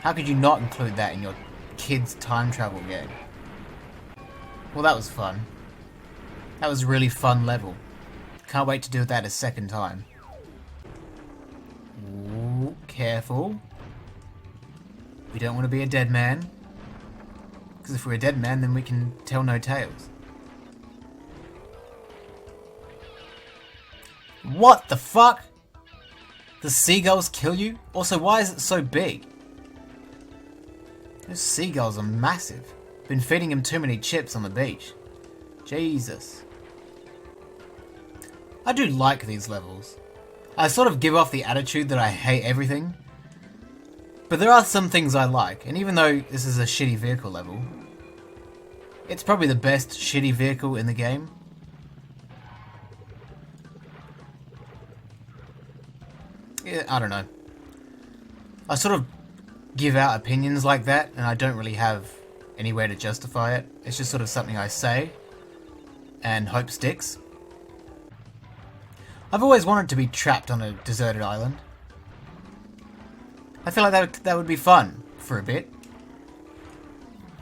How could you not include that in your kid's time travel game? Well, that was fun. That was a really fun level. Can't wait to do that a second time. Ooh, careful. We don't want to be a dead man. Because if we're a dead man, then we can tell no tales. What the fuck? The seagulls kill you? Also, why is it so big? Those seagulls are massive. Been feeding him too many chips on the beach. Jesus. I do like these levels. I sort of give off the attitude that I hate everything. But there are some things I like, and even though this is a shitty vehicle level, it's probably the best shitty vehicle in the game. Yeah, I don't know. I sort of give out opinions like that, and I don't really have anywhere to justify it. It's just sort of something I say, and hope sticks. I've always wanted to be trapped on a deserted island. I feel like that would be fun for a bit.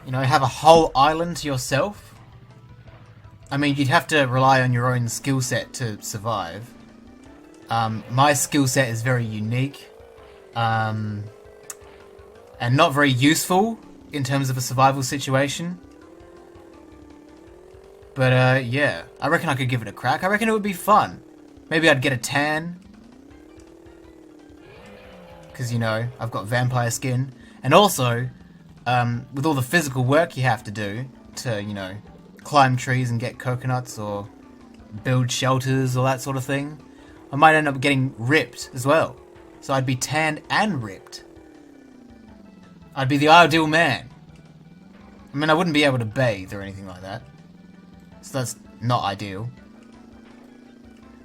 You know, have a whole island to yourself. I mean, you'd have to rely on your own skill set to survive. My skill set is very unique. And not very useful in terms of a survival situation. But, yeah. I reckon I could give it a crack. I reckon it would be fun. Maybe I'd get a tan. Because, you know, I've got vampire skin. And also, with all the physical work you have to do to, you know, climb trees and get coconuts or build shelters or that sort of thing, I might end up getting ripped as well. So I'd be tanned and ripped. I'd be the ideal man. I mean, I wouldn't be able to bathe or anything like that. So that's not ideal.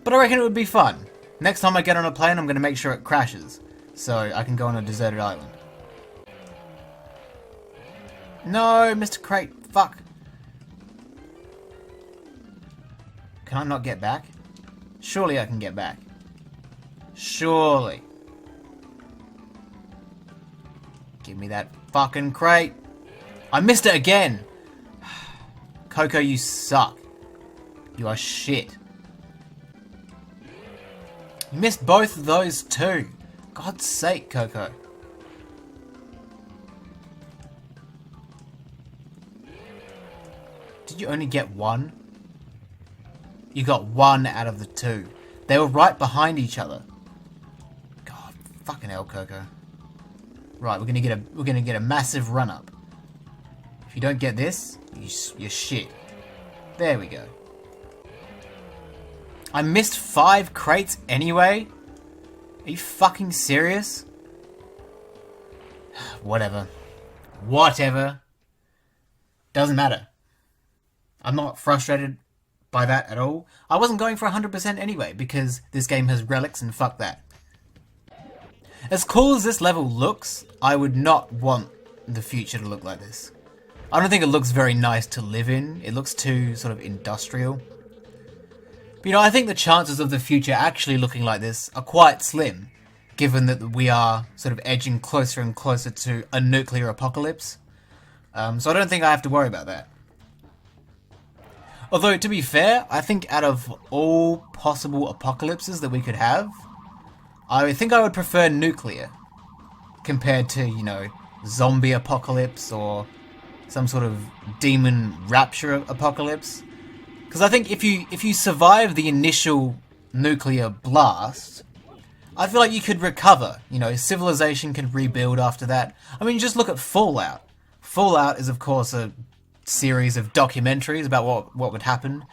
But I reckon it would be fun. Next time I get on a plane, I'm going to make sure it crashes. So I can go on a deserted island. No, Mr. Crate. Fuck. Can I not get back? Surely I can get back. Surely. Give me that fucking crate. I missed it again. Coco, you suck. You are shit. You missed both of those too. God's sake, Coco. Did you only get one? You got one out of the two. They were right behind each other. God, fucking hell, Coco. Right, we're gonna get a massive run up. If you don't get this, you're shit. There we go. I missed 5 crates anyway? Are you fucking serious? Whatever. Whatever. Doesn't matter. I'm not frustrated by that at all. I wasn't going for 100% anyway, because this game has relics and fuck that. As cool as this level looks, I would not want the future to look like this. I don't think it looks very nice to live in. It looks too sort of industrial. But, you know, I think the chances of the future actually looking like this are quite slim, given that we are sort of edging closer and closer to a nuclear apocalypse. So I don't think I have to worry about that. Although, to be fair, I think out of all possible apocalypses that we could have, I think I would prefer nuclear compared to, you know, zombie apocalypse or some sort of demon rapture apocalypse. Because I think if you survive the initial nuclear blast, I feel like you could recover. You know, civilization can rebuild after that. I mean, just look at Fallout. Fallout is, of course, a series of documentaries about what would happen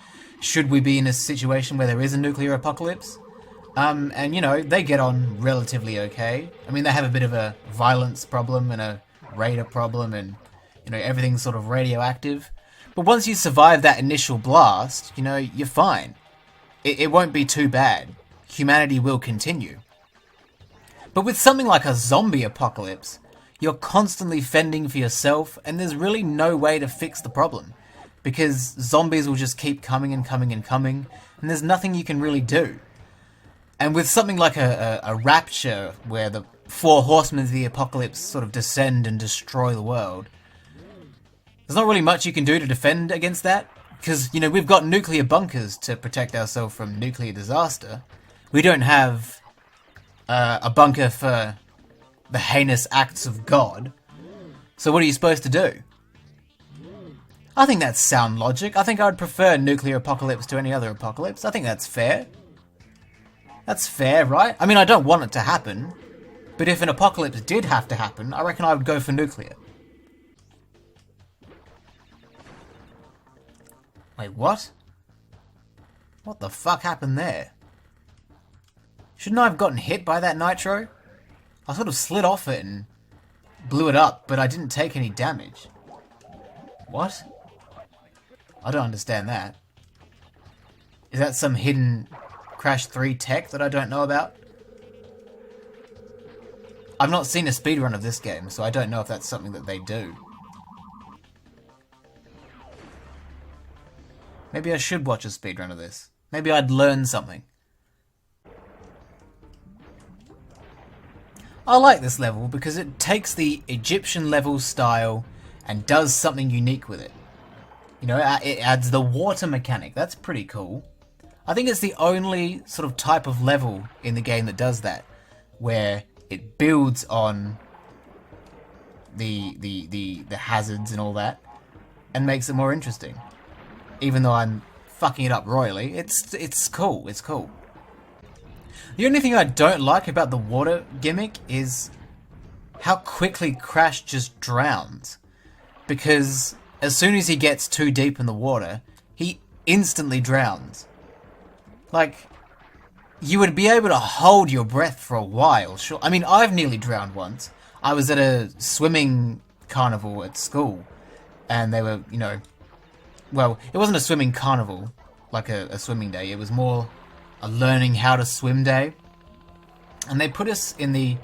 should we be in a situation where there is a nuclear apocalypse. And, you know, they get on relatively okay. I mean, they have a bit of a violence problem and a radar problem and, you know, everything's sort of radioactive. But once you survive that initial blast, you know, you're fine. It won't be too bad. Humanity will continue. But with something like a zombie apocalypse, you're constantly fending for yourself, and there's really no way to fix the problem. Because zombies will just keep coming and coming and coming, and there's nothing you can really do. And with something like a rapture, where the 4 horsemen of the apocalypse sort of descend and destroy the world, there's not really much you can do to defend against that. Because, you know, we've got nuclear bunkers to protect ourselves from nuclear disaster. We don't have a bunker for the heinous acts of God. So what are you supposed to do? I think that's sound logic. I think I would prefer nuclear apocalypse to any other apocalypse. I think that's fair. That's fair, right? I mean, I don't want it to happen. But if an apocalypse did have to happen, I reckon I would go for nuclear. Wait, what? What the fuck happened there? Shouldn't I have gotten hit by that nitro? I sort of slid off it and blew it up, but I didn't take any damage. What? I don't understand that. Is that some hidden Crash 3 tech that I don't know about? I've not seen a speedrun of this game, so I don't know if that's something that they do. Maybe I should watch a speedrun of this. Maybe I'd learn something. I like this level because it takes the Egyptian level style and does something unique with it. You know, it adds the water mechanic. That's pretty cool. I think it's the only sort of type of level in the game that does that, where it builds on the hazards and all that, and makes it more interesting. Even though I'm fucking it up royally, it's cool. It's cool. The only thing I don't like about the water gimmick is how quickly Crash just drowns. Because as soon as he gets too deep in the water, he instantly drowns. Like, you would be able to hold your breath for a while, sure. I mean, I've nearly drowned once. I was at a swimming carnival at school, and they were, you know, well, it wasn't a swimming carnival, like a swimming day. It was more a learning how to swim day. And they put us in the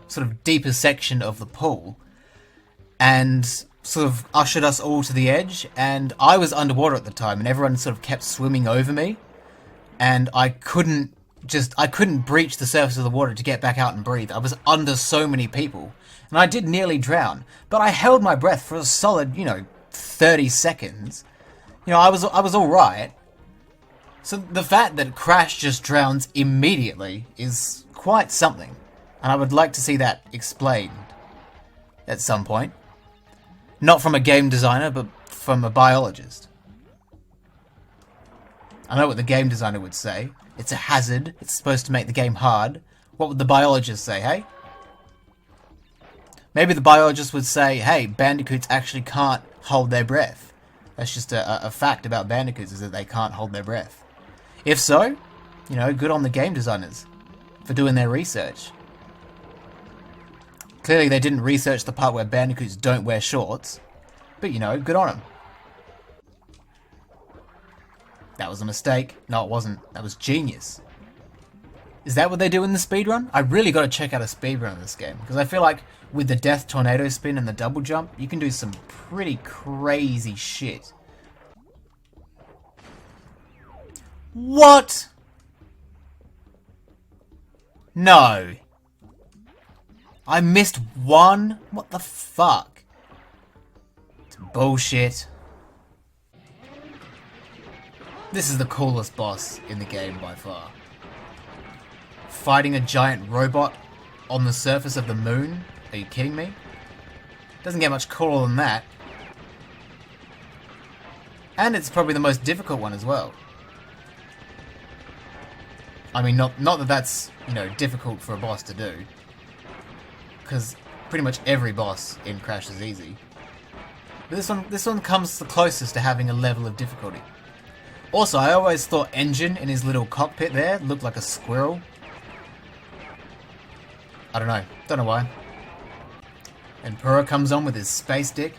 sort of deeper section of the pool and sort of ushered us all to the edge. And I was underwater at the time, and everyone sort of kept swimming over me. And I couldn't breach the surface of the water to get back out and breathe. I was under so many people. And I did nearly drown. But I held my breath for a solid, you know, 30 seconds. You know, I was alright. So the fact that Crash just drowns immediately is quite something. And I would like to see that explained at some point. Not from a game designer, but from a biologist. I know what the game designer would say. It's a hazard. It's supposed to make the game hard. What would the biologist say, hey? Maybe the biologist would say, hey, bandicoots actually can't hold their breath. That's just a fact about bandicoots, is that they can't hold their breath. If so, you know, good on the game designers for doing their research. Clearly they didn't research the part where bandicoots don't wear shorts, but you know, good on them. That was a mistake. No, it wasn't. That was genius. Is that what they do in the speedrun? I really got to check out a speedrun of this game, because I feel like with the death tornado spin and the double jump, you can do some pretty crazy shit. What? No. I missed one? What the fuck? It's bullshit. This is the coolest boss in the game by far. Fighting a giant robot on the surface of the moon? Are you kidding me? Doesn't get much cooler than that. And it's probably the most difficult one as well. I mean, not that that's, you know, difficult for a boss to do. Because pretty much every boss in Crash is easy. But this one comes the closest to having a level of difficulty. Also, I always thought Engine in his little cockpit there looked like a squirrel. I don't know why. And Pura comes on with his space dick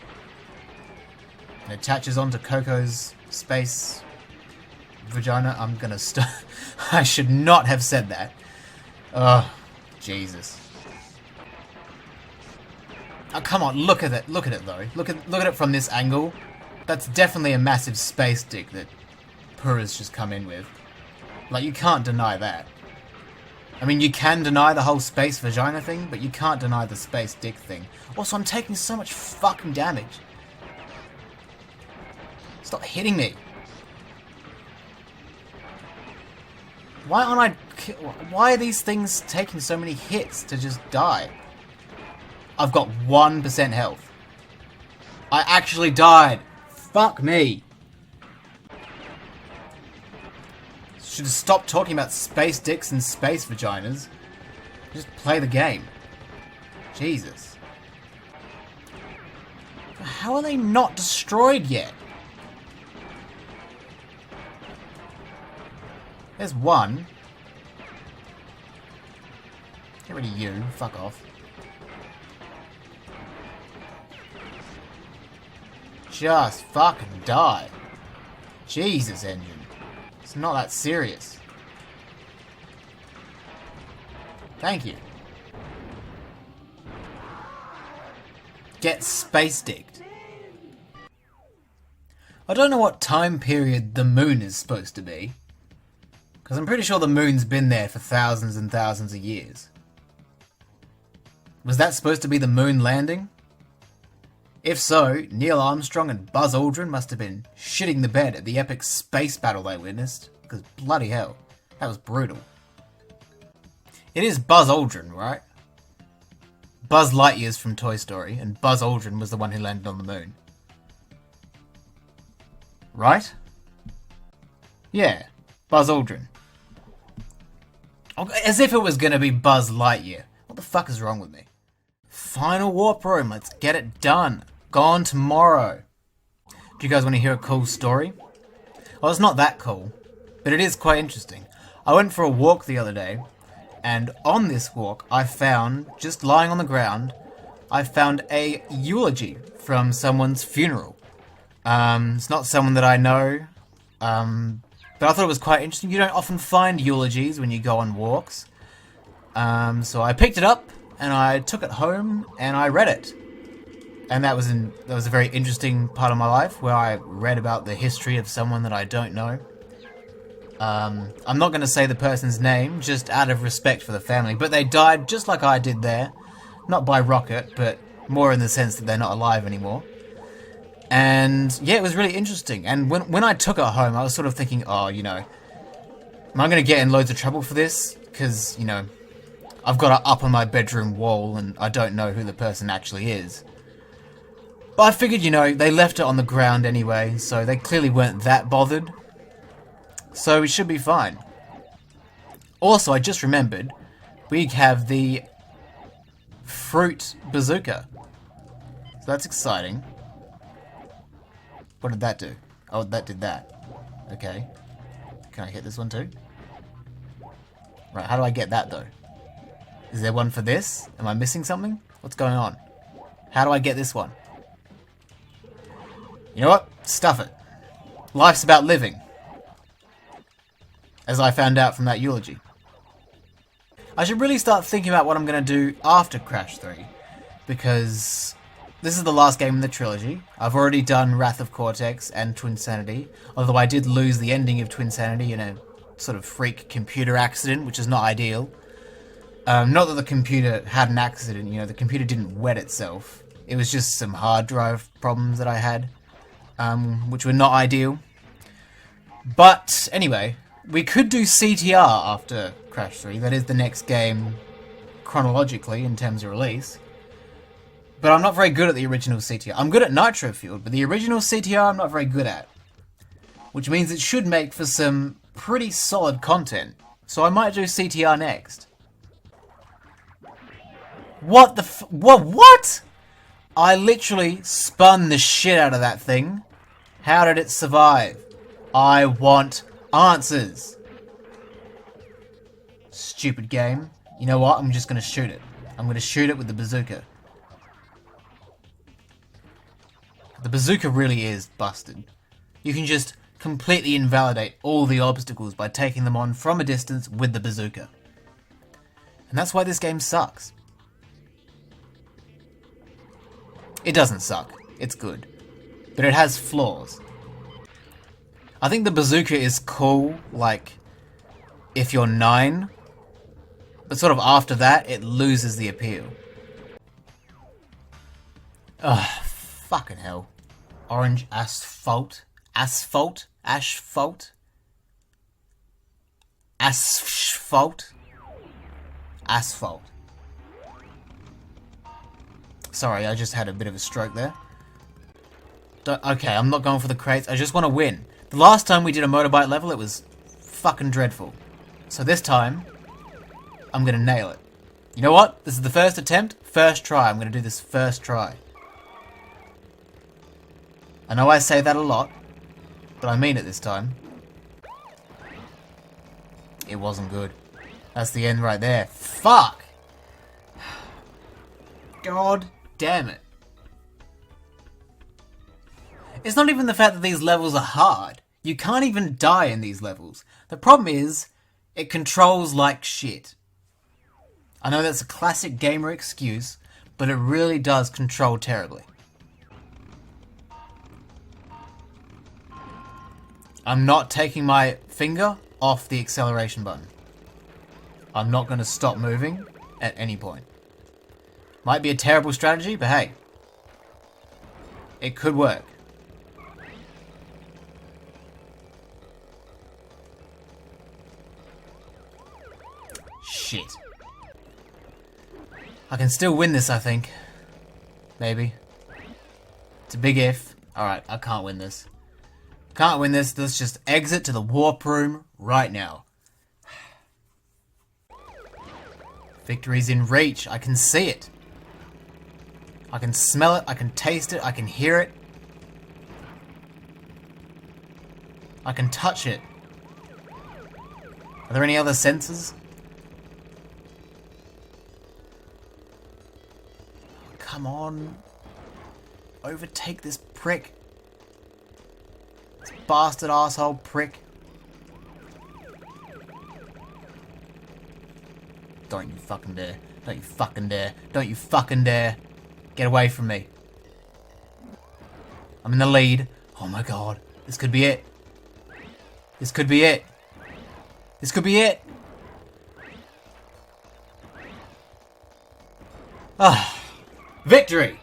and attaches onto Coco's space vagina. I'm gonna stop. I should not have said that. Oh, Jesus. Oh, come on, look at it. Look at it though. Look at it from this angle. That's definitely a massive space dick that Pura's just come in with. Like, you can't deny that. I mean, you can deny the whole space vagina thing, but you can't deny the space dick thing. Also, I'm taking so much fucking damage. Stop hitting me. Why are these things taking so many hits to just die? I've got 1% health. I actually died. Fuck me. Should have stopped talking about space dicks and space vaginas. Just play the game. Jesus. How are they not destroyed yet? There's one. Get rid of you. Fuck off. Just fucking die. Jesus, Engine. It's not that serious. Thank you. Get space dicked. I don't know what time period the moon is supposed to be. Because I'm pretty sure the moon's been there for thousands and thousands of years. Was that supposed to be the moon landing? If so, Neil Armstrong and Buzz Aldrin must have been shitting the bed at the epic space battle they witnessed. Because bloody hell, that was brutal. It is Buzz Aldrin, right? Buzz Lightyear's from Toy Story, and Buzz Aldrin was the one who landed on the moon. Right? Yeah, Buzz Aldrin. As if it was going to be Buzz Lightyear. What the fuck is wrong with me? Final warp room, let's get it done. Gone tomorrow. Do you guys want to hear a cool story? Well, it's not that cool, but it is quite interesting. I went for a walk the other day, and on this walk I found, just lying on the ground, I found a eulogy from someone's funeral. It's not someone that I know, but I thought it was quite interesting. You don't often find eulogies when you go on walks. So I picked it up, and I took it home, and I read it. And that was a very interesting part of my life, where I read about the history of someone that I don't know. I'm not going to say the person's name, just out of respect for the family, but they died just like I did there. Not by rocket, but more in the sense that they're not alive anymore. And yeah, it was really interesting. And when I took it home, I was sort of thinking, oh, you know, am I going to get in loads of trouble for this? Because, you know, I've got it up on my bedroom wall and I don't know who the person actually is. But I figured, you know, they left it on the ground anyway, so they clearly weren't that bothered. So it should be fine. Also, I just remembered, we have the fruit bazooka. So that's exciting. What did that do? Oh, that did that. Okay. Can I hit this one too? Right, how do I get that though? Is there one for this? Am I missing something? What's going on? How do I get this one? You know what? Stuff it. Life's about living. As I found out from that eulogy. I should really start thinking about what I'm going to do after Crash 3. Because this is the last game in the trilogy. I've already done Wrath of Cortex and Twinsanity. Although I did lose the ending of Twinsanity in a sort of freak computer accident, which is not ideal. Not that the computer had an accident, you know, the computer didn't wet itself. It was just some hard drive problems that I had, which were not ideal. But anyway, we could do CTR after Crash 3. That is the next game chronologically in terms of release. But I'm not very good at the original CTR. I'm good at Nitro Fueled, but the original CTR I'm not very good at. Which means it should make for some pretty solid content. So I might do CTR next. What the what? I literally spun the shit out of that thing. How did it survive? I want answers. Stupid game. You know what? I'm just going to shoot it. I'm going to shoot it with the bazooka. The bazooka really is busted. You can just completely invalidate all the obstacles by taking them on from a distance with the bazooka. And that's why this game sucks. It doesn't suck. It's good. But it has flaws. I think the bazooka is cool, like, if you're 9. But sort of after that, it loses the appeal. Ugh, fucking hell. Orange asphalt. Asphalt? Asphalt? Asphalt? Asphalt. Sorry, I just had a bit of a stroke there. Okay, I'm not going for the crates. I just want to win. The last time we did a motorbike level, it was fucking dreadful. So this time, I'm going to nail it. You know what? This is the first attempt, first try. I'm going to do this first try. I know I say that a lot, but I mean it this time. It wasn't good. That's the end right there. Fuck! God damn it. It's not even the fact that these levels are hard. You can't even die in these levels. The problem is, it controls like shit. I know that's a classic gamer excuse, but it really does control terribly. I'm not taking my finger off the acceleration button. I'm not going to stop moving at any point. Might be a terrible strategy, but hey, it could work. Shit. I can still win this, I think. Maybe. It's a big if. Alright, I can't win this. Can't win this. Let's just exit to the warp room right now. Victory's in reach. I can see it. I can smell it. I can taste it. I can hear it. I can touch it. Are there any other senses? Come on. Overtake this prick. This bastard asshole prick. Don't you fucking dare. Don't you fucking dare. Don't you fucking dare. Get away from me. I'm in the lead. Oh my god. This could be it. This could be it. This could be it. Ah. Victory!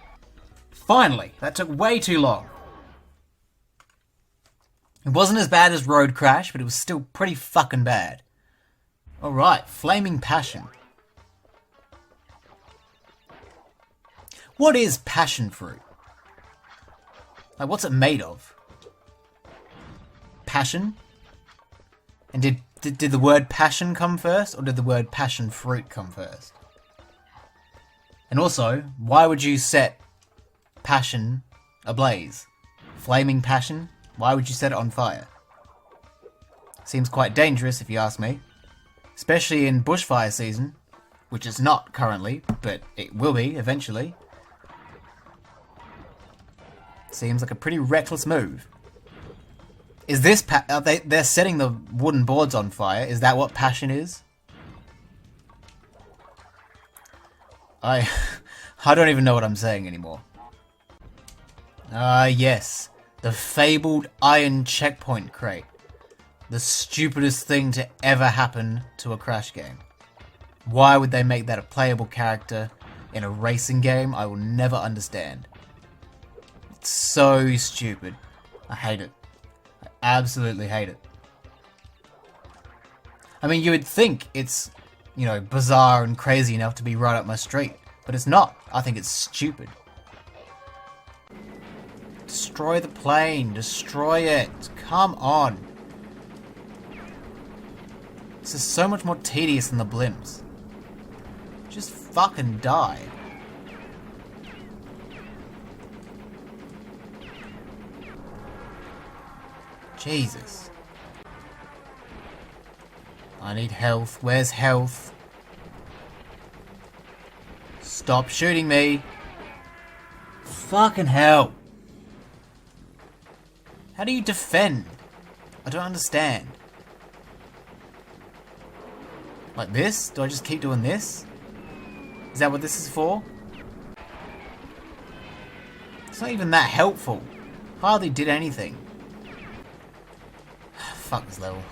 Finally. That took way too long. It wasn't as bad as Road Crash, but it was still pretty fucking bad. Alright, Flaming Passion. What is passion fruit? Like, what's it made of? Passion? And did the word passion come first, or did the word passion fruit come first? And also, why would you set passion ablaze? Flaming passion? Why would you set it on fire? Seems quite dangerous if you ask me. Especially in bushfire season, which it's not currently, but it will be eventually. Seems like a pretty reckless move. Is this they're setting the wooden boards on fire? Is that what passion is? I don't even know what I'm saying anymore. Yes. The fabled iron checkpoint crate. The stupidest thing to ever happen to a Crash game. Why would they make that a playable character in a racing game? I will never understand. It's so stupid. I hate it. I absolutely hate it. I mean, you would think it's, you know, bizarre and crazy enough to be right up my street. But it's not. I think it's stupid. Destroy the plane. Destroy it. Come on. This is so much more tedious than the blimps. Just fucking die. Jesus. I need health. Where's health? Stop shooting me. Fucking hell. How do you defend? I don't understand. Like this? Do I just keep doing this? Is that what this is for? It's not even that helpful. Hardly did anything. Fuck this level.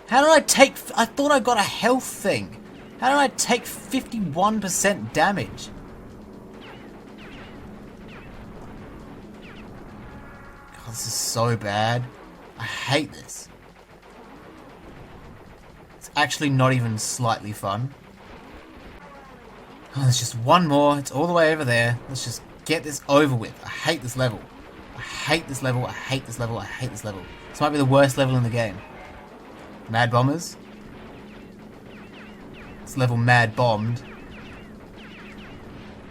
How did I take... I thought I got a health thing. How did I take 51% damage? God, this is so bad. I hate this. It's actually not even slightly fun. Oh, there's just one more. It's all the way over there. Let's just get this over with. I hate this level. I hate this level. I hate this level. I hate this level. This might be the worst level in the game. Mad bombers. This level mad bombed.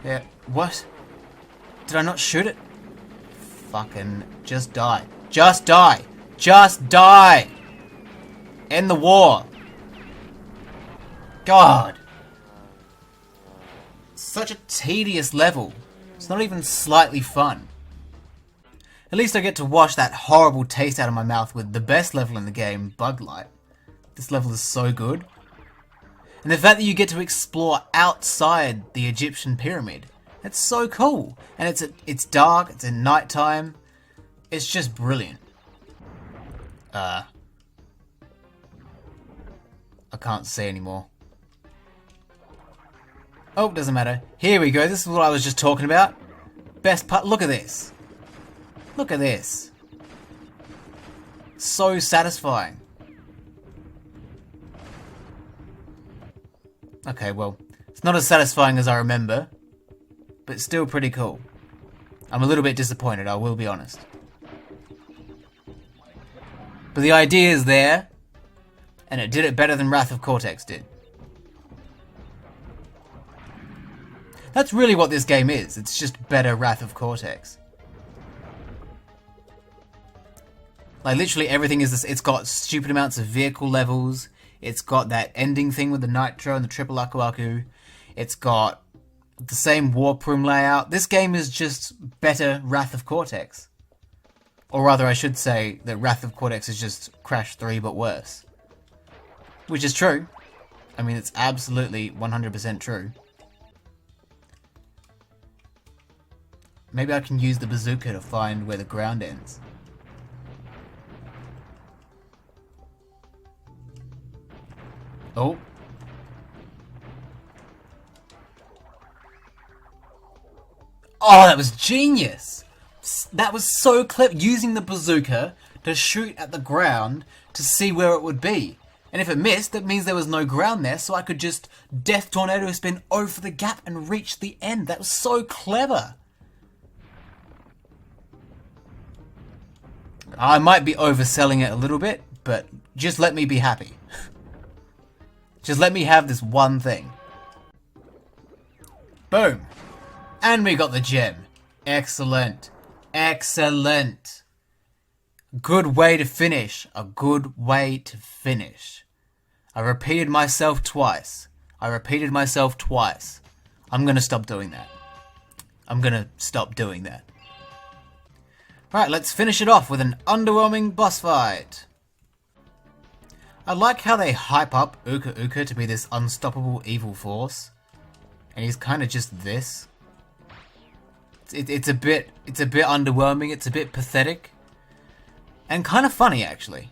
Yeah. What? Did I not shoot it? Fucking just die. Just die. Just die. End the war. God. Such a tedious level. It's not even slightly fun. At least I get to wash that horrible taste out of my mouth with the best level in the game, Bug Light. This level is so good. And the fact that you get to explore outside the Egyptian pyramid. It's so cool. And it's dark, it's in nighttime. It's just brilliant. I can't see anymore. Oh, doesn't matter. Here we go. This is what I was just talking about. Best part. Look at this. Look at this. So satisfying. Okay, well, it's not as satisfying as I remember, but it's still pretty cool. I'm a little bit disappointed, I will be honest. But the idea is there, and it did it better than Wrath of Cortex did. That's really what this game is. It's just better Wrath of Cortex. Like, literally everything is this. It's got stupid amounts of vehicle levels. It's got that ending thing with the Nitro and the Triple Aku Aku. It's got the same warp room layout. This game is just better Wrath of Cortex. Or rather, I should say that Wrath of Cortex is just Crash 3 but worse. Which is true. I mean, it's absolutely 100% true. Maybe I can use the bazooka to find where the ground ends. Oh. Oh, that was genius! That was so clever, using the bazooka to shoot at the ground to see where it would be. And if it missed, that means there was no ground there, so I could just death tornado spin over the gap and reach the end. That was so clever. I might be overselling it a little bit, but just let me be happy. Just let me have this one thing. Boom. And we got the gem. Excellent. Excellent. Good way to finish. A good way to finish. I repeated myself twice. I'm gonna stop doing that. Right, let's finish it off with an underwhelming boss fight. I like how they hype up Uka Uka to be this unstoppable evil force. And he's kind of just this. It's a bit underwhelming, it's a bit pathetic. And kind of funny, actually.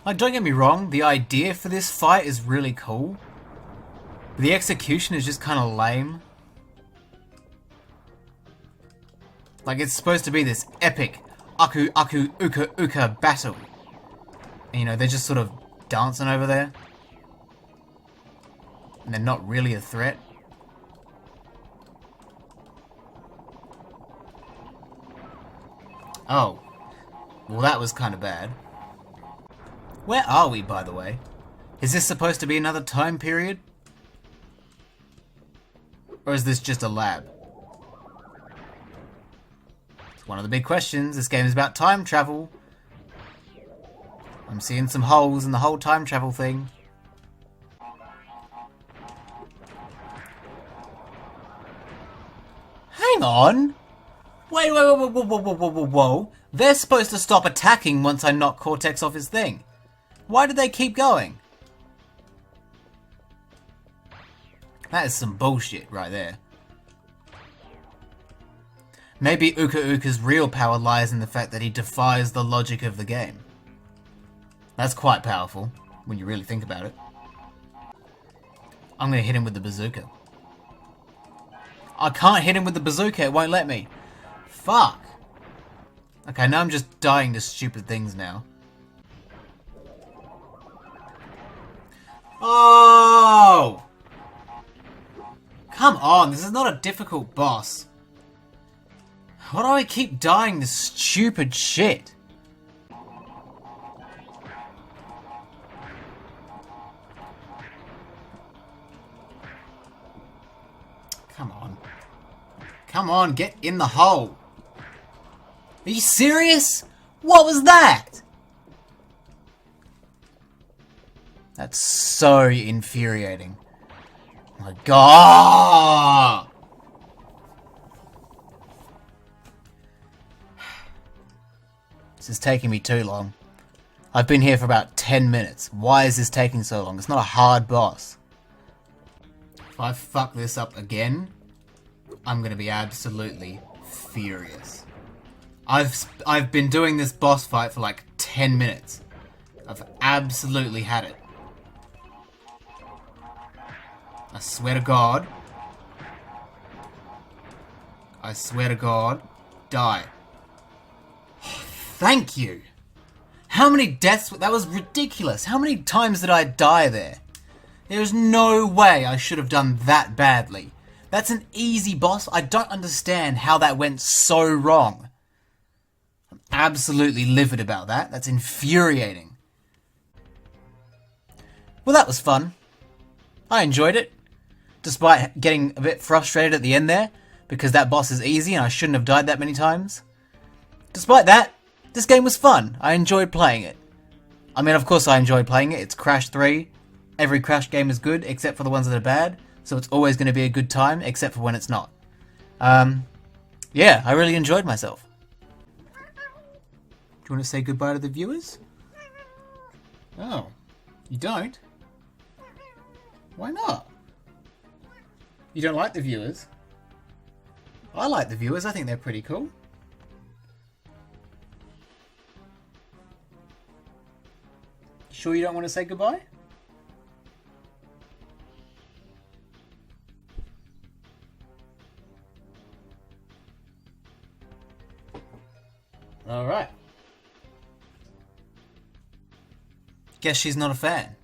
Like, don't get me wrong, the idea for this fight is really cool. But the execution is just kind of lame. Like, it's supposed to be this epic Aku Aku Uka Uka battle. And, you know, they're just sort of dancing over there. And they're not really a threat. Oh. Well, that was kind of bad. Where are we, by the way? Is this supposed to be another time period? Or is this just a lab? It's one of the big questions. This game is about time travel. I'm seeing some holes in the whole time travel thing. Hang on! Wait, whoa. They're supposed to stop attacking once I knock Cortex off his thing. Why did they keep going? That is some bullshit right there. Maybe Uka Uka's real power lies in the fact that he defies the logic of the game. That's quite powerful, when you really think about it. I'm gonna hit him with the bazooka. I can't hit him with the bazooka, it won't let me. Fuck. Okay, now I'm just dying to stupid things now. Oh! Come on, this is not a difficult boss. Why do I keep dying to stupid shit? Come on. Come on, get in the hole. Are you serious? What was that? That's so infuriating. Oh my god! This is taking me too long. I've been here for about 10 minutes. Why is this taking so long? It's not a hard boss. If I fuck this up again, I'm gonna be absolutely furious. I've been doing this boss fight for like 10 minutes. I've absolutely had it. I swear to God. I swear to God. Die. Thank you. How many deaths? That was ridiculous. How many times did I die there? There's no way I should have done that badly. That's an easy boss. I don't understand how that went so wrong. I'm absolutely livid about that. That's infuriating. Well, that was fun. I enjoyed it. Despite getting a bit frustrated at the end there, because that boss is easy and I shouldn't have died that many times. Despite that, this game was fun. I enjoyed playing it. I mean, of course I enjoyed playing it. It's Crash 3. Every Crash game is good, except for the ones that are bad. So it's always going to be a good time, except for when it's not. Yeah, I really enjoyed myself. Do you want to say goodbye to the viewers? Oh, you don't? Why not? You don't like the viewers? I like the viewers. I think they're pretty cool. Sure you don't want to say goodbye? Guess she's not a fan.